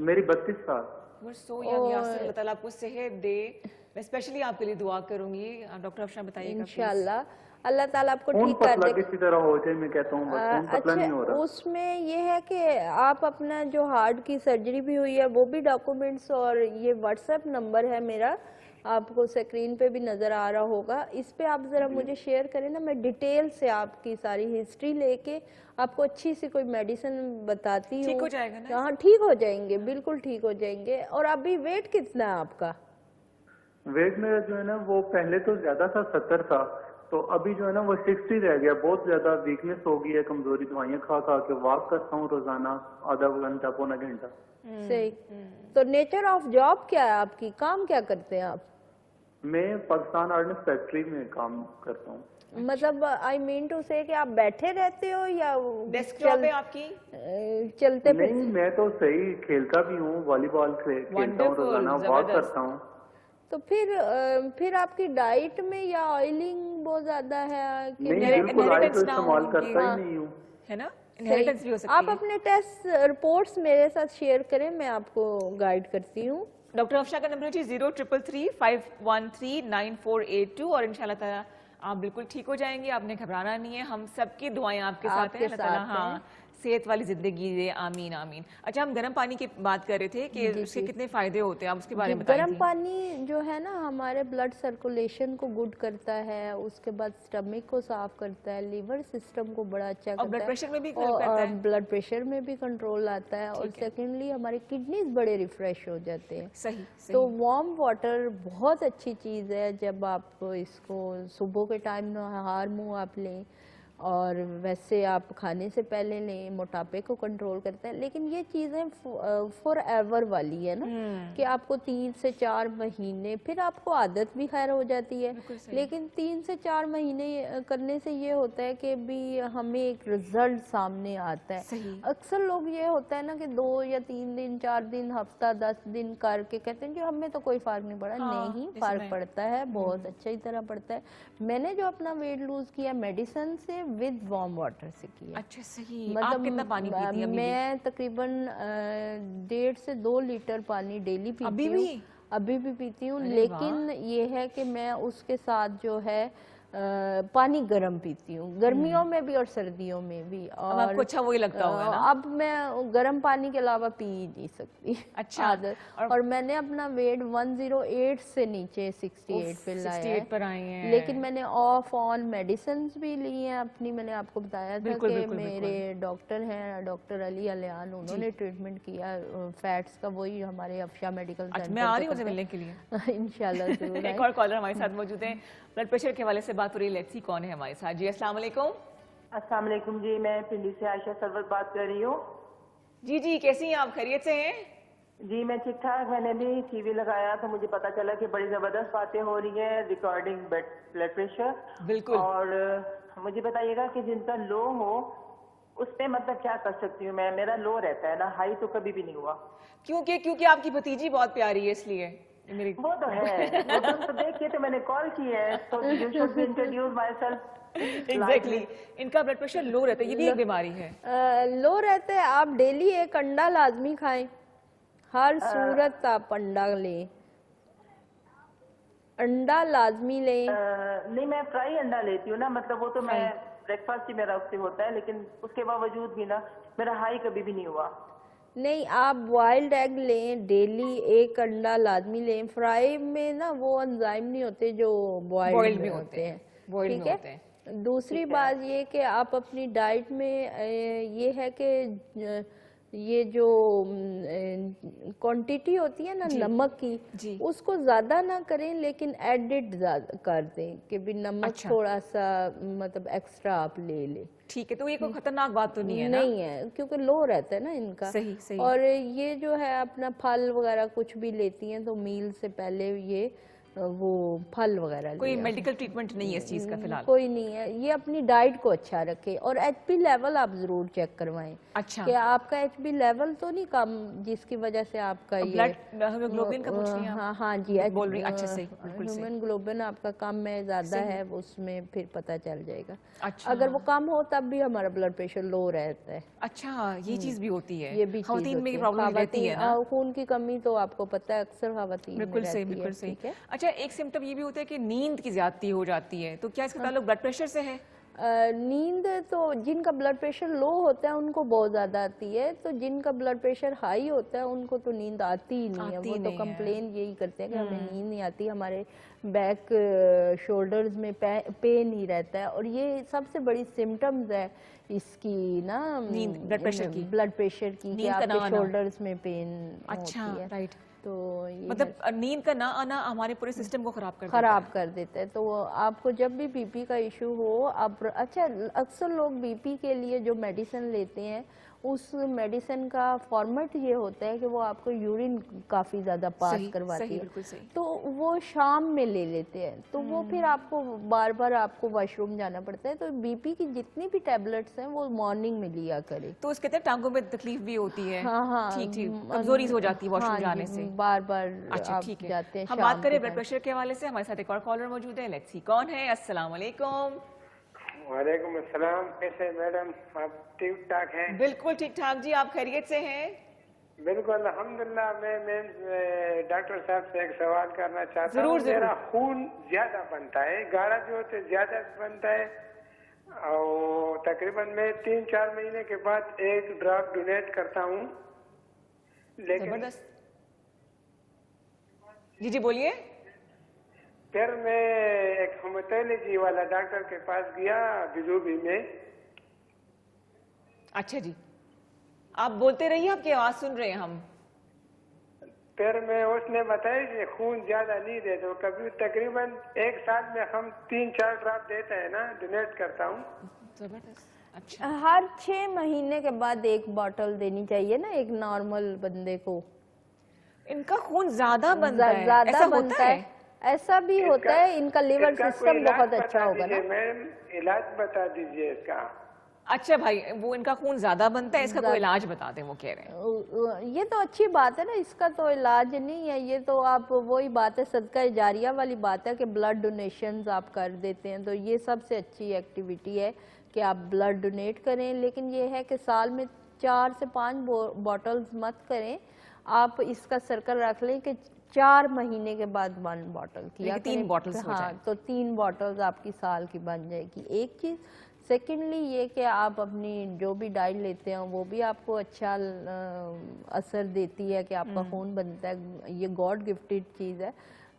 [SPEAKER 7] मेरी 32 साल।
[SPEAKER 1] You are so young Yasir, अल्लाह ताला आपको सेहत दे। मैं स्पेशली आपके लिए दुआ करूंगी। डॉक्टर अफशा बताइएगा प्लीज।
[SPEAKER 2] इंशाल्लाह अल्लाह ताला आपको
[SPEAKER 7] खून
[SPEAKER 2] ठीक कर
[SPEAKER 7] पतला
[SPEAKER 2] दे।
[SPEAKER 7] किसी तरह हो जाए, मैं कहता हूँ, बस खून पतला नहीं हो
[SPEAKER 2] अच्छा,
[SPEAKER 7] रहा।
[SPEAKER 2] उसमें ये है कि आप अपना जो हार्ट की सर्जरी भी हुई है वो भी डॉक्यूमेंट्स, और ये व्हाट्सएप नंबर है मेरा, आपको स्क्रीन पे भी नजर आ रहा होगा, इस पे आप जरा मुझे शेयर करें ना, मैं डिटेल से आपकी सारी हिस्ट्री लेके आपको अच्छी सी कोई मेडिसिन बताती हूँ।
[SPEAKER 1] ठीक हो जाएगा ना?
[SPEAKER 2] हाँ, ठीक हो जाएंगे, बिल्कुल ठीक हो जाएंगे। और अभी वेट कितना है आपका?
[SPEAKER 7] वेट मेरा जो है ना वो पहले तो ज्यादा था, 70 था, तो अभी जो है ना वो 60 रह गया। बहुत ज्यादा वीकनेस हो गई है, कमजोरी, दवाइयाँ खा खा के। वॉक करता हूँ रोजाना आधा घंटा, पौना घंटा।
[SPEAKER 2] सही। तो नेचर ऑफ जॉब क्या है आपकी, काम क्या करते हैं आप?
[SPEAKER 7] मैं पाकिस्तान आर्डनेंस फैक्ट्री में काम करता हूँ।
[SPEAKER 2] मतलब आई मीन टू से कि आप बैठे रहते हो या
[SPEAKER 1] डेस्क जॉब है आपकी?
[SPEAKER 2] चलते
[SPEAKER 7] नहीं,
[SPEAKER 2] फिरते?
[SPEAKER 7] मैं तो सही खेलता भी हूँ, वॉलीबॉल खेलता हूँ
[SPEAKER 1] Wonderful,
[SPEAKER 7] रोजाना, वॉक
[SPEAKER 1] जबरदस्त।
[SPEAKER 7] करता हूँ।
[SPEAKER 2] तो फिर आपकी डाइट में या ऑयलिंग बहुत ज्यादा है कि
[SPEAKER 7] नहीं,
[SPEAKER 1] मेरे
[SPEAKER 7] बिल्कुल आई तो
[SPEAKER 1] inheritance ना हो
[SPEAKER 7] इस्तेमाल
[SPEAKER 1] उनकी।
[SPEAKER 7] करता
[SPEAKER 2] हाँ।
[SPEAKER 7] ही नहीं हूँ।
[SPEAKER 1] है ना,
[SPEAKER 2] सही।
[SPEAKER 1] इनहेरिटेंस भी हो सकती
[SPEAKER 2] आप
[SPEAKER 1] है।
[SPEAKER 2] अपने टेस्ट रिपोर्ट्स मेरे साथ शेयर करें, मैं आपको गाइड करती हूँ।
[SPEAKER 1] डॉक्टर अफशा का नंबर है 0333-513-9482 और इंशाल्लाह ताला आप बिल्कुल ठीक हो जाएंगे। आपने घबराना नहीं है, हम सबकी दुआएं आपके साथ
[SPEAKER 2] आपके
[SPEAKER 1] हैं। अल्लाह ताला
[SPEAKER 2] साथ हैं।
[SPEAKER 1] सेहत वाली जिंदगी दे, आमीन आमीन। अच्छा, हम गर्म पानी की बात कर रहे थे कि उसके कितने फायदे होते हैं, आप उसके बारे में
[SPEAKER 2] गर्म
[SPEAKER 1] बताइए।
[SPEAKER 2] पानी जो है ना हमारे ब्लड सर्कुलेशन को गुड करता है, उसके बाद स्टमक को साफ करता है, लिवर सिस्टम को बड़ा अच्छा करता है,
[SPEAKER 1] ब्लड प्रेशर में भी हेल्प करता है।
[SPEAKER 2] ब्लड प्रेशर में भी कंट्रोल आता है, और सेकेंडली हमारे किडनीज बड़े रिफ्रेश हो जाते हैं।
[SPEAKER 1] सही, सही।
[SPEAKER 2] तो वार्म वाटर बहुत अच्छी चीज़ है, जब आप इसको सुबह के टाइम नहार मुँह आप लें, और वैसे आप खाने से पहले लें, मोटापे को कंट्रोल करता है। लेकिन ये चीज़ें फॉर एवर वाली है ना, कि आपको 3 से 4 महीने, फिर आपको आदत भी खैर हो जाती है, लेकिन 3 से 4 महीने करने से ये होता है कि भी हमें एक रिजल्ट सामने आता है। अक्सर लोग ये होता है ना कि 2 या 3 दिन, 4 दिन, हफ्ता, 10 दिन करके कहते हैं कि हमें तो कोई फर्क नहीं पड़ा। नहीं, फर्क पड़ता है, बहुत अच्छी तरह पड़ता है। मैंने जो अपना वेट लूज किया मेडिसिन से विद वार्म वाटर से किया।
[SPEAKER 1] अच्छा, सही। आप कितना पानी पीती हैं अभी?
[SPEAKER 2] मैं तकरीबन 1.5 से 2 लीटर पानी डेली पीती
[SPEAKER 1] अभी
[SPEAKER 2] हूँ।
[SPEAKER 1] भी?
[SPEAKER 2] अभी भी पीती हूँ,
[SPEAKER 1] अरे
[SPEAKER 2] लेकिन ये है कि मैं उसके साथ जो है पानी गर्म पीती हूँ, गर्मियों में भी और सर्दियों में भी।
[SPEAKER 1] अब आपको अच्छा वही लगता होगा ना?
[SPEAKER 2] अब मैं गर्म पानी के अलावा पी ही नहीं सकती।
[SPEAKER 1] अच्छा।
[SPEAKER 2] आदत। और मैंने अपना वेट 108 से नीचे 68 पे लाया
[SPEAKER 1] 68 पर आए हैं।
[SPEAKER 2] लेकिन मैंने ऑफ ऑन मेडिसिन भी ली हैं अपनी। मैंने आपको बताया था
[SPEAKER 1] बिल्कुल,
[SPEAKER 2] कि
[SPEAKER 1] बिल्कुल,
[SPEAKER 2] मेरे डॉक्टर हैं, डॉक्टर अली अलियान, उन्होंने ट्रीटमेंट किया फैट्स का, वही हमारे अफशा मेडिकल
[SPEAKER 1] अच्छा,
[SPEAKER 2] सेंटर
[SPEAKER 1] मैं आ रही
[SPEAKER 2] पे
[SPEAKER 1] हूँ उनसे
[SPEAKER 2] करते
[SPEAKER 1] मिलने के लिए।
[SPEAKER 2] हैं। इंशाल्लाह जरूर
[SPEAKER 1] एक
[SPEAKER 2] आएं।
[SPEAKER 1] और कॉलर हमारे साथ मौजूद हैं, ब्लड प्रेशर के हवाले से बात हो रही है। लेट्स सी कौन है हमारे साथ। जी अस्सलाम वालेकुम।
[SPEAKER 6] अस्सलाम वालेकुम जी, मैं पिंडी से आयशा सरवत बात कर रही हूँ।
[SPEAKER 1] जी जी, कैसी हैं आप, खैरियत से हैं?
[SPEAKER 6] जी मैं ठीक ठाक। मैंने भी टीवी लगाया तो मुझे पता चला कि बड़ी जबरदस्त बातें हो रही है रिकॉर्डिंग ब्लड प्रेशर।
[SPEAKER 1] बिल्कुल।
[SPEAKER 6] और मुझे बताइएगा कि जिनका लो हो उसमें मतलब क्या कर सकती हूँ मैं? मेरा लो रहता है ना, हाई तो कभी भी नहीं हुआ।
[SPEAKER 1] क्योंकि आपकी भतीजी बहुत प्यारी है इसलिए। ये मेरी
[SPEAKER 6] वो तो है, वो तो देख के तो मैंने कॉल की है। तो you should introduce my self.
[SPEAKER 1] Exactly. इनका ब्लड प्रेशर लो रहता है, ये भी एक बीमारी है।
[SPEAKER 2] लो रहते हैं। आप डेली एक अंडा लाजमी खाएं, हर सूरत आप अंडा लें, अंडा लाजमी लें।
[SPEAKER 6] नहीं मैं फ्राई अंडा लेती हूँ ना, मतलब वो तो मैं ब्रेकफास्ट ही मेरा उससे होता है, लेकिन उसके बावजूद भी ना मेरा हाई कभी भी नहीं हुआ।
[SPEAKER 2] नहीं, आप बॉइल्ड एग लें, डेली एक अंडा लाजमी लें। फ्राई में ना वो एंजाइम नहीं होते जो बॉइल्ड में होते हैं।
[SPEAKER 1] बॉइल्ड
[SPEAKER 2] ठीक
[SPEAKER 1] में होते
[SPEAKER 2] है।
[SPEAKER 1] हैं।
[SPEAKER 2] दूसरी बात ये कि आप अपनी डाइट में ये है कि ये जो क्वांटिटी होती है ना नमक
[SPEAKER 1] जी।
[SPEAKER 2] की, उसको ज्यादा ना करें, लेकिन एडिड कर दें कि भी नमक
[SPEAKER 1] अच्छा।
[SPEAKER 2] थोड़ा सा मतलब एक्स्ट्रा आप ले लें।
[SPEAKER 1] ठीक है, तो ये कोई खतरनाक बात तो नहीं है ना?
[SPEAKER 2] नहीं है, क्योंकि लो रहता है ना इनका।
[SPEAKER 1] सही सही।
[SPEAKER 2] और ये जो है अपना फल वगैरह कुछ भी लेती हैं तो मील से पहले ये वो फल वगैरह
[SPEAKER 1] कोई
[SPEAKER 2] लिया।
[SPEAKER 1] मेडिकल ट्रीटमेंट नहीं है इस चीज का फिलहाल?
[SPEAKER 2] कोई नहीं है। ये अपनी डाइट को अच्छा रखे और एचपी लेवल आप जरूर चेक करवाएं।
[SPEAKER 1] अच्छा।
[SPEAKER 2] कि आपका एचपी लेवल तो नहीं कम जिसकी वजह से आपका ये
[SPEAKER 1] ब्लड हीमोग्लोबिन का पूछ रही हैं आप?
[SPEAKER 2] हाँ हाँ जी,
[SPEAKER 1] बोल रही अच्छे से, बिल्कुल सही।
[SPEAKER 2] ह्यूमन ग्लोबिन आपका कम है ज्यादा है, उसमें फिर पता चल जाएगा।
[SPEAKER 1] अच्छा।
[SPEAKER 2] अगर वो कम हो तब भी हमारा ब्लड प्रेशर लो रहता है।
[SPEAKER 1] अच्छा, ये चीज भी होती है?
[SPEAKER 2] ये भी
[SPEAKER 1] खवातीन में प्रॉब्लम रहती है ना?
[SPEAKER 2] खून की कमी तो आपको पता है अक्सर खवातीन में
[SPEAKER 1] बिल्कुल सही,
[SPEAKER 2] रहती है।
[SPEAKER 1] बिल्कुल सही।
[SPEAKER 2] ठीक है।
[SPEAKER 1] अच्छा, एक सिम्टम ये भी होता है कि नींद की ज्यादती हो जाती है, तो क्या इसका ताल्लुक ब्लड प्रेशर से है?
[SPEAKER 2] नींद तो जिनका ब्लद प्रेशर लो होता है उनको बहुत ज्यादा आती है, तो जिनका ब्लद प्रेशर हाई होता है उनको तो नींद आती ही नहीं है। वो तो कंप्लेन यही करते हैं कि हमें नींद नहीं आती, हमारे बैक शोल्डर्स में पेन ही रहता है। और ये सबसे बड़ी सिम्टम्स है इसकी ना,
[SPEAKER 1] नींद, ब्लड प्रेशर की,
[SPEAKER 2] कि आपके शोल्डर्स में पेन
[SPEAKER 1] अच्छा,
[SPEAKER 2] होती है।
[SPEAKER 1] राइट।
[SPEAKER 2] तो ये
[SPEAKER 1] मतलब नींद का ना आना हमारे पूरे सिस्टम को
[SPEAKER 2] खराब कर देता है। तो आपको जब भी बीपी का इशू हो, आप अच्छा अक्सर लोग बीपी के लिए जो मेडिसिन लेते हैं उस मेडिसिन का फॉर्मेट ये होता है कि वो आपको यूरिन काफी ज्यादा पास करवाती है, तो वो शाम में ले लेते हैं, तो वो फिर आपको बार बार आपको वॉशरूम जाना पड़ता है। तो बीपी की जितनी भी टैबलेट्स हैं वो मॉर्निंग में लिया करें।
[SPEAKER 1] तो उसके तहत टांगों में तकलीफ भी होती है?
[SPEAKER 2] हाँ हाँ,
[SPEAKER 1] ठीक ठीक, कमजोरी हो जाती है वॉशरूम जाने से,
[SPEAKER 2] बार बार
[SPEAKER 1] अच्छा
[SPEAKER 2] आप
[SPEAKER 1] ठीक है।
[SPEAKER 2] जाते हैं।
[SPEAKER 1] हम बात करें ब्लड प्रेशर के हवाले से, हमारे साथ एक और कॉलर मौजूद है। लेट्स सी कौन है। अस्सलाम वालेकुम।
[SPEAKER 5] वालेकुम अस्सलाम। कैसे मैडम, आप ठीक ठाक हैं?
[SPEAKER 1] बिल्कुल ठीक ठाक जी, आप खैरियत से हैं?
[SPEAKER 5] बिल्कुल अल्हम्दुलिल्लाह। मैं डॉक्टर साहब से एक सवाल करना चाहता हूँ।
[SPEAKER 1] जरूर।
[SPEAKER 5] मेरा खून ज्यादा बनता है, गाढ़ा जो होता है ज्यादा बनता है, और तकरीबन मैं 3-4 महीने के बाद एक ड्रॉप डोनेट करता हूँ, लेकिन
[SPEAKER 1] जबरदस्त। जी जी बोलिए।
[SPEAKER 5] फिर मैं एक हेमेटोलॉजी वाला डॉक्टर के पास गया बिजूबी में।
[SPEAKER 1] अच्छा जी, आप बोलते रहिए, आपकी आवाज सुन रहे हैं हम।
[SPEAKER 5] फिर मैं उसने बताया कि खून ज्यादा नहीं देते, तो कभी तकरीबन एक साल में हम 3-4 ड्रॉप देते हैं ना, डोनेट करता हूँ।
[SPEAKER 1] जबरदस्त। अच्छा,
[SPEAKER 2] हर 6 महीने के बाद एक बॉटल देनी चाहिए ना एक नॉर्मल बंदे को।
[SPEAKER 1] इनका खून ज्यादा बनता है, ऐसा होता है?
[SPEAKER 2] ऐसा भी होता है। इनका लिवर सिस्टम बहुत अच्छा होगा ना।
[SPEAKER 5] मैम इलाज बता दीजिए इसका।
[SPEAKER 1] अच्छा भाई, वो इनका खून ज्यादा बनता है, इसका कोई इलाज बता दें, वो कह रहे हैं।
[SPEAKER 2] ये तो अच्छी बात है ना, इसका तो इलाज नहीं है। ये तो आप वही बात है, सदका जारिया वाली बात है कि ब्लड डोनेशंस आप कर देते हैं, तो ये सबसे अच्छी एक्टिविटी है कि आप ब्लड डोनेट करें। लेकिन ये है कि साल में 4 से 5 बॉटल्स मत करें। आप इसका सर्कल रख लें कि 4 महीने के बाद 1 बॉटल किया
[SPEAKER 1] यानी 3
[SPEAKER 2] करें।
[SPEAKER 1] bottles हो
[SPEAKER 2] हाँ,
[SPEAKER 1] जाएं।
[SPEAKER 2] तो 3 बॉटल्स आपकी साल की बन जाएगी। एक चीज, सेकेंडली ये कि आप अपनी जो भी डाइट लेते हैं वो भी आपको अच्छा असर देती है कि आपका खून बनता है। ये गॉड गिफ्टेड चीज़ है।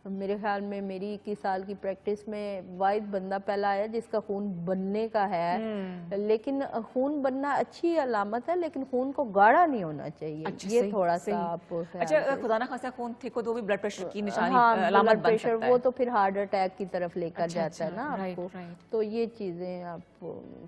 [SPEAKER 2] मेरे ख्याल में मेरी 21 साल की प्रैक्टिस में वाहिद बंदा पहला आया जिसका खून बनने का है। लेकिन खून बनना अच्छी अलामत है, लेकिन खून को गाढ़ा नहीं होना चाहिए।
[SPEAKER 1] अच्छा,
[SPEAKER 2] ये
[SPEAKER 1] सही,
[SPEAKER 2] थोड़ा
[SPEAKER 1] सही।
[SPEAKER 2] सा आप ख्याल
[SPEAKER 1] अच्छा,
[SPEAKER 2] करें।
[SPEAKER 1] खुदा ना खासा खून थिक हो तो भी ब्लड प्रेशर की निशानी
[SPEAKER 2] हाँ,
[SPEAKER 1] अलामत
[SPEAKER 2] ब्लड
[SPEAKER 1] बन
[SPEAKER 2] प्रेशर
[SPEAKER 1] सकता है।
[SPEAKER 2] वो तो फिर हार्ट अटैक की तरफ लेकर
[SPEAKER 1] अच्छा,
[SPEAKER 2] जाता है
[SPEAKER 1] अच्छा,
[SPEAKER 2] ना
[SPEAKER 1] राइट,
[SPEAKER 2] आपको।
[SPEAKER 1] राइट।
[SPEAKER 2] तो ये चीजें आप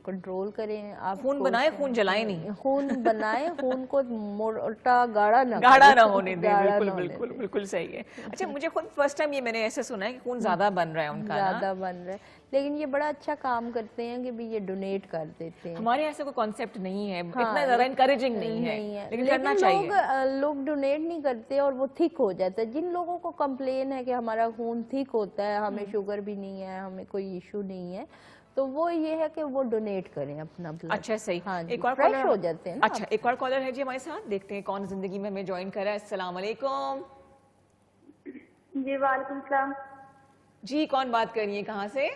[SPEAKER 2] कंट्रोल करें। आप
[SPEAKER 1] खून बनाए, खून जलाए नहीं।
[SPEAKER 2] खून बनाए, खून को मोटा गाढ़ा ना
[SPEAKER 1] गाढ़ा ना
[SPEAKER 2] करें।
[SPEAKER 1] होने दें।
[SPEAKER 2] गाढ़ा
[SPEAKER 1] बिल्कुल
[SPEAKER 2] ना होने
[SPEAKER 1] बिल्कुल
[SPEAKER 2] दें।
[SPEAKER 1] बिल्कुल सही है। अच्छा, मुझे खुद फर्स्ट टाइम ये मैंने ऐसे सुना है कि खून ज्यादा बन रहा है उनका ना।
[SPEAKER 2] ज्यादा बन रहा है, लेकिन ये बड़ा अच्छा काम करते हैं कि भी ये डोनेट कर देते हैं।
[SPEAKER 1] हमारे ऐसे कोई कॉन्सेप्ट नहीं है,
[SPEAKER 2] हाँ,
[SPEAKER 1] इतना ज्यादा इनकरेजिंग नहीं है, लेकिन करना चाहिए।
[SPEAKER 2] लोग डोनेट नहीं करते और वो थिक हो जाता है। जिन लोगों को कंप्लेन है कि हमारा खून थिक होता है, हमें शुगर भी नहीं है, हमें कोई इशू नहीं है, तो वो ये है कि वो डोनेट करें अपना ब्लड।
[SPEAKER 1] अच्छा, सही।
[SPEAKER 2] हाँ,
[SPEAKER 1] एक और
[SPEAKER 2] फ्रेश
[SPEAKER 1] कॉलर
[SPEAKER 2] हो जाते हैं ना।
[SPEAKER 1] अच्छा, एक और कॉलर है जी हमारे साथ, देखते हैं कौन जिंदगी में हमें ज्वाइन कर रहा है। अस्सलाम वालेकुम
[SPEAKER 3] जी वालेकुम सलाम।
[SPEAKER 1] जी, कौन बात कर रही है, कहाँ से?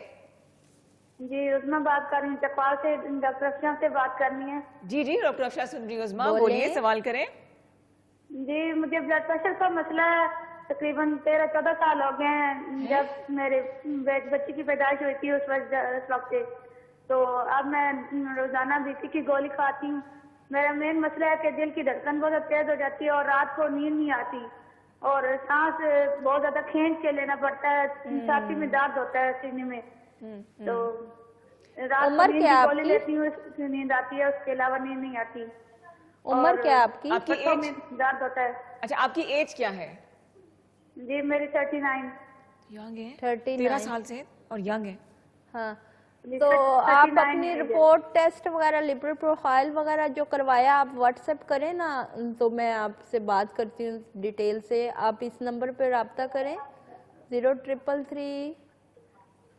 [SPEAKER 3] जी उस्मा बात कर रही हूँ, चकवाल से। डॉक्टर अफशा से बात करनी है।
[SPEAKER 1] जी जी, डॉक्टर अफशा सुन रही हूँ। उस्मा,
[SPEAKER 2] बोलिए।
[SPEAKER 1] बोलिए, सवाल करें।
[SPEAKER 3] जी मुझे ब्लड प्रेशर का मसला है। तकरीबन 13-14 साल हो गए हैं जब मेरे बच्चे की पैदाइश हुई थी उस वक्त से। तो अब मैं रोजाना बीपी की गोली खाती हूँ। मेरा मेन मसला है कि दिल की धड़कन बहुत तेज हो जाती है और रात को नींद नहीं आती और सांस बहुत ज्यादा खींच के लेना पड़ता है। छाती में दर्द होता है, सीने में। तो रात को
[SPEAKER 2] उम्र
[SPEAKER 3] नींद
[SPEAKER 2] क्या
[SPEAKER 3] की गोली
[SPEAKER 2] आपकी?
[SPEAKER 3] लेती हूँ, उससे नींद आती है, उसके अलावा नींद नहीं आती।
[SPEAKER 2] उम्र
[SPEAKER 3] और
[SPEAKER 2] क्या आपकी?
[SPEAKER 1] आपकी
[SPEAKER 3] पट्टों
[SPEAKER 1] एज?
[SPEAKER 3] में दर्द होता है।
[SPEAKER 1] अच्छा, आपकी एज क्या है?
[SPEAKER 3] जी मेरी 39।
[SPEAKER 1] यंग है,
[SPEAKER 2] 39
[SPEAKER 1] 13 साल से और यंग है।
[SPEAKER 2] हाँ,
[SPEAKER 3] जी,
[SPEAKER 2] तो
[SPEAKER 3] 39
[SPEAKER 2] आप अपनी
[SPEAKER 3] है।
[SPEAKER 2] रिपोर्ट, टेस्ट वगैरह, लिपिड प्रोफाइल वगैरह जो करवाया आप व्हाट्सएप करें ना, तो मैं आपसे बात करती हूँ डिटेल से। आप इस नंबर पर रब्ता करें, 0333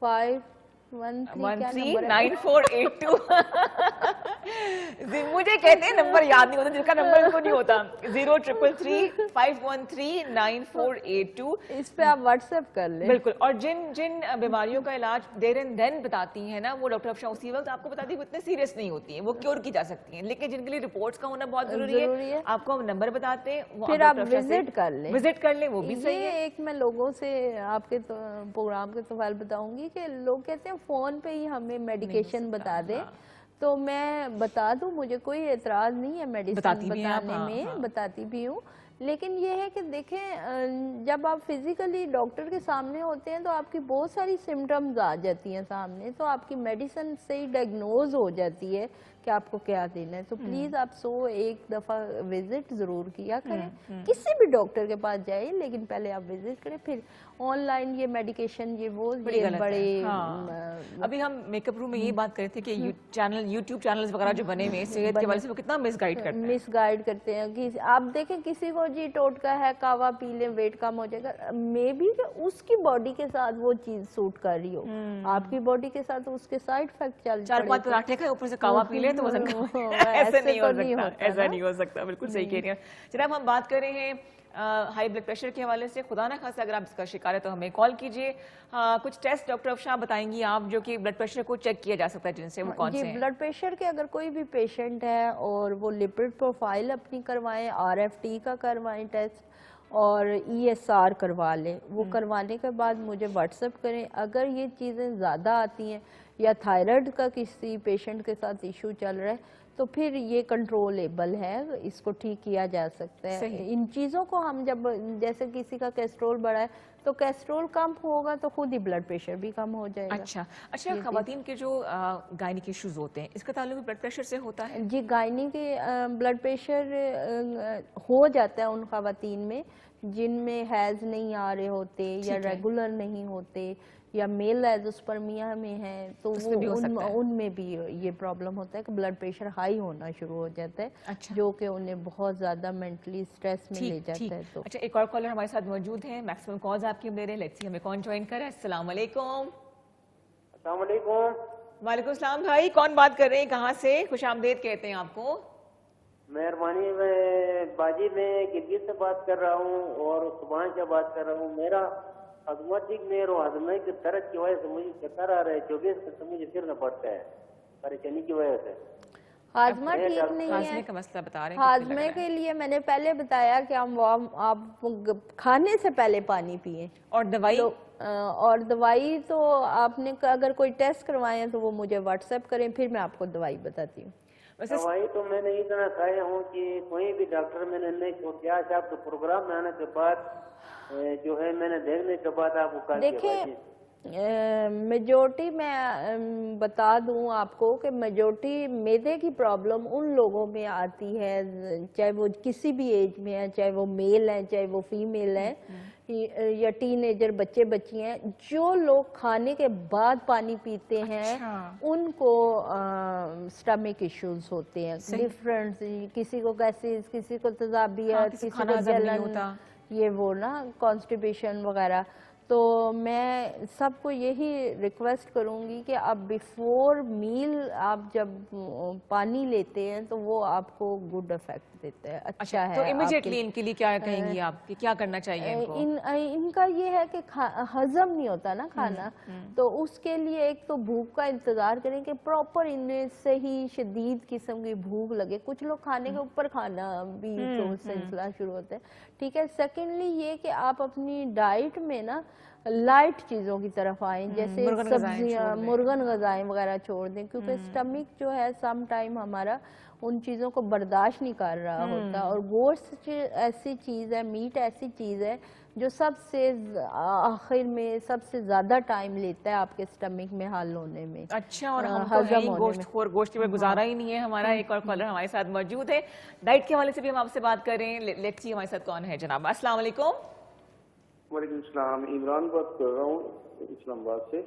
[SPEAKER 2] 513 क्या नंबर है?
[SPEAKER 1] 139482 मुझे कहते हैं नंबर याद नहीं होता, जिसका नंबर उनको नहीं होता। 0333 513 9482।
[SPEAKER 2] इस पे आप व्हाट्सएप कर लें।
[SPEAKER 1] बिल्कुल। और जिन जिन बीमारियों का इलाज देर एंड देन बताती हैं ना वो डॉक्टर अफशा उसी वक्त आपको बताती है, वो इतने सीरियस नहीं होती हैं, वो क्योर की जा सकती हैं। लेकिन जिनके लिए रिपोर्ट्स का होना बहुत जरूरी है, आपको हम नंबर बताते हैं, वो
[SPEAKER 2] फिर आप विजिट कर लें।
[SPEAKER 1] विजिट कर लें, वो भी सही
[SPEAKER 2] ये
[SPEAKER 1] है।
[SPEAKER 2] एक मैं लोगों से आपके प्रोग्राम के तौर बताऊंगी कि लोग कहते हैं फोन पे ही हमें मेडिकेशन बता दें। तो मैं बता दूं, मुझे कोई एतराज नहीं है मेडिसिन बताने में, बताती भी हूँ। लेकिन ये है कि देखें, जब आप फिजिकली डॉक्टर के सामने होते हैं तो आपकी बहुत सारी सिम्टम्स आ जाती हैं सामने, तो आपकी मेडिसिन से ही डायग्नोज हो जाती है कि आपको क्या देना है। तो प्लीज आप एक दफा विजिट जरूर किया करें, किसी भी डॉक्टर के पास जाइए, लेकिन पहले आप विजिट करें। फिर ऑनलाइन ये मेडिकेशन ये बड़े
[SPEAKER 1] अभी हम मेकअप रूम में यही बात कर रहे थे कि यूट्यूब चैनल्स वगैरह जो बने हुए सेहत के वाले से वो कितना मिसगाइड करते हैं।
[SPEAKER 2] मिसगाइड करते हैं कि आप देखें किसी को जी टोटका है, कावा पी ले वेट कम हो जाएगा, मे बी उसकी बॉडी के साथ वो चीज सूट कर रही हो, आपकी बॉडी के साथ उसके साइड इफेक्ट चल
[SPEAKER 1] 4-5 पराठे खाए ऊपर से कावा पी ले तो वजन ऐसे नहीं हो सकता, ऐसा नहीं हो सकता। बिल्कुल सही कह रही हैं जनाब। हम बात कर रहे हैं हाई ब्लड प्रेशर के हवाले से। खुदा ना खासा अगर आप इसका शिकार है तो हमें कॉल कीजिए। कुछ टेस्ट डॉक्टर अफशा बताएंगी आप जो कि ब्लड प्रेशर को चेक किया जा सकता है, जिनसे वो कौन से हैं?
[SPEAKER 2] ब्लड प्रेशर के अगर कोई भी पेशेंट है और वो लिपिड प्रोफाइल अपनी करवाएं, RFT का करवाएं टेस्ट और ESR करवा लें। वो करवाने के बाद मुझे व्हाट्सएप करें। अगर ये चीज़ें ज़्यादा आती हैं या थायराइड का किसी पेशेंट के साथ इशू चल रहा है तो फिर ये कंट्रोलेबल है, इसको ठीक किया जा सकता है। इन चीज़ों को हम जब, जैसे किसी का कैस्ट्रोल बढ़ा है तो कैस्ट्रोल कम होगा तो खुद ही ब्लड प्रेशर भी कम हो जाएगा।
[SPEAKER 1] अच्छा, खवातीन के जो गायनिक इश्यूज होते हैं इसका ताल्लुक ब्लड प्रेशर से होता है?
[SPEAKER 2] जी, गायनी के ब्लड प्रेशर हो जाता है उन खवातीन में जिनमें हैज नहीं आ रहे होते या रेगुलर नहीं होते या मेल एजोस्पर्मिया में है, तो उनमें भी ये प्रॉब्लम होता है कि ब्लड प्रेशर हाई होना शुरू हो जाता है। अच्छा। जो कि उन्हें बहुत ज्यादा मेंटली स्ट्रेस में ले जाता है। तो
[SPEAKER 1] अच्छा, एक और कॉलर हमारे साथ मौजूद है, मैक्सिमम कॉल्स आपकी ले रहे हैं। लेट्स सी हमें कौन ज्वाइन कर रहा है। अस्सलाम वालेकुम।
[SPEAKER 4] अस्सलाम वालेकुम।
[SPEAKER 1] वालेकुम सलाम भाई, कौन बात कर रहे हैं, कहाँ से? खुशामदीद कहते हैं आपको।
[SPEAKER 8] मेहरबानी, मैं बाजी में गिलगित से बात कर रहा हूँ और सुभान से बात कर रहा हूँ। मेरा अजमतिक में और हजमे की दर्द की वजह से मुझे चक्कर आ रहा है, 24 घंटे मुझे सिर में पड़ता है परेशानी की वजह से।
[SPEAKER 2] हाजमा ठीक नहीं
[SPEAKER 1] हाजमे
[SPEAKER 2] है।
[SPEAKER 1] का मसला बता रहे हैं,
[SPEAKER 2] हाजमे के लिए मैंने पहले बताया कि आप खाने से पहले पानी पिए।
[SPEAKER 1] और दवाई?
[SPEAKER 2] और दवाई तो आपने अगर कोई टेस्ट करवाए हैं तो वो मुझे व्हाट्सएप करें, फिर मैं आपको दवाई बताती हूँ।
[SPEAKER 8] दवाई तो मैंने इतना खाया हूँ कि कोई भी डॉक्टर मैंने नहीं छोड़। आज आपके प्रोग्राम में आने के बाद जो है मैंने देखने के बाद आपको कहा।
[SPEAKER 2] देखिए मेजोरिटी मैं बता दूं आपको कि मेजोरिटी मैदे की प्रॉब्लम उन लोगों में आती है, चाहे वो किसी भी एज में है, चाहे वो मेल है चाहे वो फीमेल है या टीनेजर बच्चे बच्ची हैं, जो लोग खाने के बाद पानी पीते हैं उनको स्टमक इश्यूज होते हैं डिफरेंट। किसी को गैसेस, किसी को तेजाबियत, किसी को जलन, ये वो ना कॉन्स्टिपेशन वगैरह। तो मैं सबको यही रिक्वेस्ट करूंगी कि आप बिफोर मील आप जब पानी लेते हैं तो वो आपको गुड इफेक्ट देता है, अच्छा है।
[SPEAKER 1] तो इमीडिएटली इनके लिए क्या कहेंगी आप कि क्या करना चाहिए इनको?
[SPEAKER 2] इनका ये है कि हजम नहीं होता ना खाना, तो उसके लिए एक तो भूख का इंतजार करें कि प्रॉपर इनमें से ही शदीद किस्म की भूख लगे। कुछ लोग खाने के ऊपर खाना भी तो सिलसिला शुरू होता है, ठीक है। सेकेंडली ये कि आप अपनी डाइट में ना लाइट चीज़ों की तरफ आएं, जैसे सब्जियां, मुर्गन गजाएं वगैरह छोड़ दें, क्योंकि स्टमक जो है सम टाइम हमारा उन चीज़ों को बर्दाश्त नहीं कर रहा होता। और गोश्त ऐसी चीज़ है, मीट ऐसी चीज़ है जो सबसे आखिर में सबसे ज़्यादा टाइम लेता है आपके स्टमक में हल होने में।
[SPEAKER 1] अच्छा, और हम तो हैं गोश्त के गुजारा ही नहीं है हमारा। एक और कॉलर हमारे साथ मौजूद है, डाइट के हवाले से भी हम आपसे बात करें। लेट्स सी हमारे साथ कौन है जनाब। अस्सलाम वालेकुम।
[SPEAKER 5] वालेकुम सलाम, इमरान बात कर रहा हूँ इस्लामाबाद से।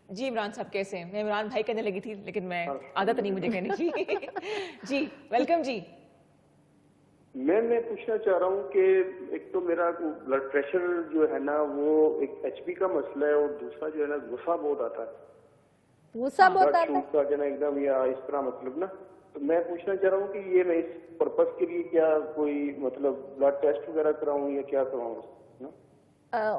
[SPEAKER 1] जी इमरान साहब कैसे हैं? मैं इमरान भाई कहने लगी थी लेकिन मैं आदत नहीं मुझे कहने की। जी वेलकम जी।
[SPEAKER 5] मैं पूछना चाह रहा हूँ कि एक तो मेरा ब्लड प्रेशर जो है ना वो एक एचपी का मसला है, और दूसरा जो है ना गुस्सा बहुत आता है।
[SPEAKER 2] गुस्सा बहुत आता है
[SPEAKER 5] ना एकदम, या इस तरह मतलब ना। तो मैं पूछना चाह रहा हूँ कि ये मैं इस पर्पस के लिए क्या कोई मतलब ब्लड टेस्ट वगैरह कराऊँ या क्या कराऊँ?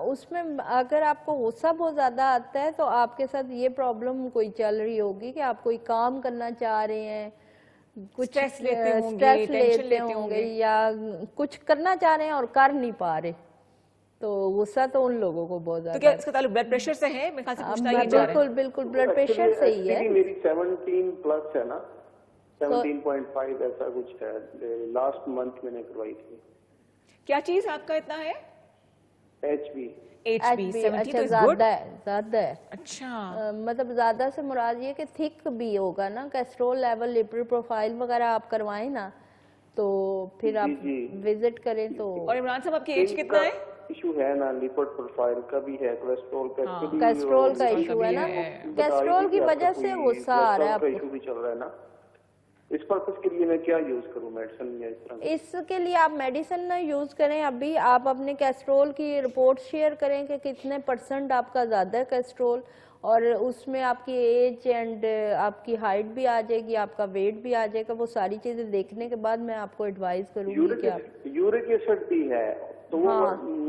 [SPEAKER 2] उसमें अगर आपको गुस्सा बहुत ज्यादा आता है तो आपके साथ ये प्रॉब्लम कोई चल रही होगी कि आप कोई काम करना चाह रहे हैं, कुछ
[SPEAKER 1] स्ट्रेस लेते होंगे
[SPEAKER 2] या कुछ करना चाह रहे हैं और कर नहीं पा रहे, तो गुस्सा तो उन लोगों को बहुत ज्यादा।
[SPEAKER 1] तो क्या इसका ताल्लुक ब्लड प्रेशर से है? मैं से पूछना ही चाह रहा
[SPEAKER 2] बिल्कुल बिल्कुल ब्लड प्रेशर से ही है।
[SPEAKER 5] मेरी 17 प्लस है ना, 17.5 ऐसा कुछ है। लास्ट मंथ मैंने करवाई थी।
[SPEAKER 1] क्या चीज आपका इतना है?
[SPEAKER 5] एचबी।
[SPEAKER 2] अच्छा, ज्यादा है।
[SPEAKER 1] अच्छा,
[SPEAKER 2] मतलब ज्यादा से मुराद ये कि थिक भी होगा ना, कैस्ट्रोल लेवल, लिपिड प्रोफाइल वगैरह आप करवाएं ना, तो फिर आप विजिट करें तो।
[SPEAKER 1] और इमरान साहब आपकी एज कितना है?
[SPEAKER 5] इशू है ना, लिपिड प्रोफाइल का भी है, कोलेस्ट्रॉल का
[SPEAKER 2] कैस्ट्रोल का इशू है ना, कैस्ट्रोल की वजह से गुस्सा आ रहा है आपको।
[SPEAKER 5] इशू भी चल रहा है ना, इस पर्पस के लिए मैं क्या यूज करूं, मेडिसिन या इस तरह?
[SPEAKER 2] इसके लिए आप मेडिसिन ना यूज करें। अभी आप अपने कैस्ट्रोल की रिपोर्ट शेयर करें कि कितने % आपका ज्यादा है कैस्ट्रोल, और उसमें आपकी एज एंड आपकी हाइट भी आ जाएगी, आपका वेट भी आ जाएगा। वो सारी चीजें देखने के बाद मैं आपको एडवाइस करूंगी कि आप
[SPEAKER 5] यूरिक एसिड भी है तो वो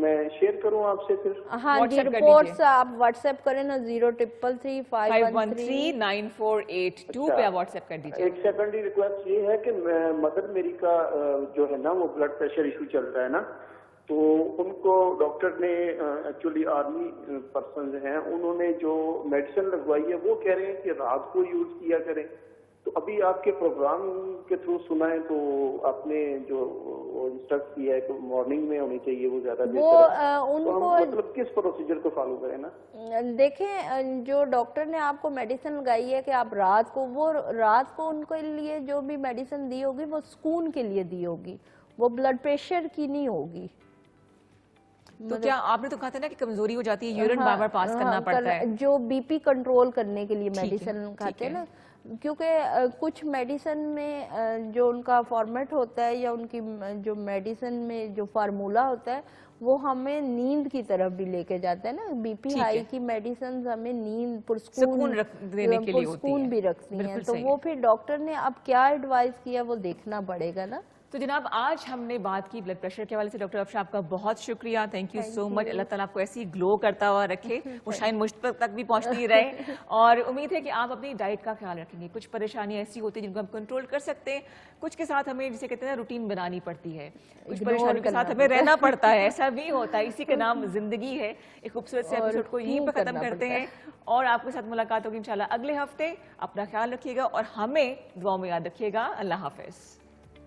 [SPEAKER 5] मैं शेयर करूं आपसे फिर?
[SPEAKER 2] हाँ जी, रिपोर्ट्स आप व्हाट्सएप करें ना, 0333 513
[SPEAKER 1] 9482 पे आप व्हाट्सएप कर दीजिए।
[SPEAKER 5] एक सेकेंडरी रिक्वेस्ट ये है कि मदर मेरी का जो है ना वो ब्लड प्रेशर इशू चल रहा है ना, तो उनको डॉक्टर ने एक्चुअली आर्मी पर्सन हैं, उन्होंने जो मेडिसिन लगवाई है वो कह रहे हैं कि रात को यूज किया करें। तो अभी आपके प्रोग्राम के थ्रू सुना है तो आपने जो इंस्ट्रक्ट किया है कि मॉर्निंग में होनी चाहिए वो ज्यादा बेहतर है।
[SPEAKER 2] उनको
[SPEAKER 5] तो मतलब किस प्रोसीजर को फॉलो करें ना?
[SPEAKER 2] देखें, जो डॉक्टर ने आपको मेडिसिन लगाई है कि आप रात को उनके लिए जो भी मेडिसिन दी होगी वो सुकून के लिए दी होगी, वो ब्लड प्रेशर की नहीं होगी।
[SPEAKER 1] तो क्या आपने तो कहा था ना कि कमजोरी हो जाती है, यूरिन बार-बार पास करना पड़ता है,
[SPEAKER 2] जो बीपी कंट्रोल करने के लिए मेडिसिन खाते हैं ना, क्योंकि कुछ मेडिसिन में जो उनका फॉर्मेट होता है या उनकी जो मेडिसिन में जो फार्मूला होता है वो हमें नींद की तरफ भी लेके जाता है ना। बीपी हाई की मेडिसिन हमें नींद पुरस्कून
[SPEAKER 1] देने के लिए होती
[SPEAKER 2] भी रखती हैं, तो वो फिर डॉक्टर ने अब क्या एडवाइस किया वो देखना पड़ेगा ना।
[SPEAKER 1] तो जनाब आज हमने बात की ब्लड प्रेशर के हवाले से। डॉक्टर अफशा आपका बहुत शुक्रिया, थैंक यू सो मच। अल्लाह ताला आपको ऐसी ग्लो करता हुआ रखे, वो शाइन मुझ तक भी पहुंचती रहे। और उम्मीद है कि आप अपनी डाइट का ख्याल रखेंगे। कुछ परेशानियां ऐसी होती हैं जिनको हम कंट्रोल कर सकते हैं, कुछ के साथ हमें जिसे कहते हैं रूटीन बनानी पड़ती है, कुछ परेशानियों के साथ हमें रहना पड़ता है, ऐसा भी होता है। इसी का नाम जिंदगी है। एक खूबसूरत से एपिसोड को यहीं पर खत्म करते हैं और आपके साथ मुलाकात होगी इंशाल्लाह अगले हफ्ते। अपना ख्याल रखिएगा और हमें दुआओं में याद रखिएगा। अल्लाह हाफिज।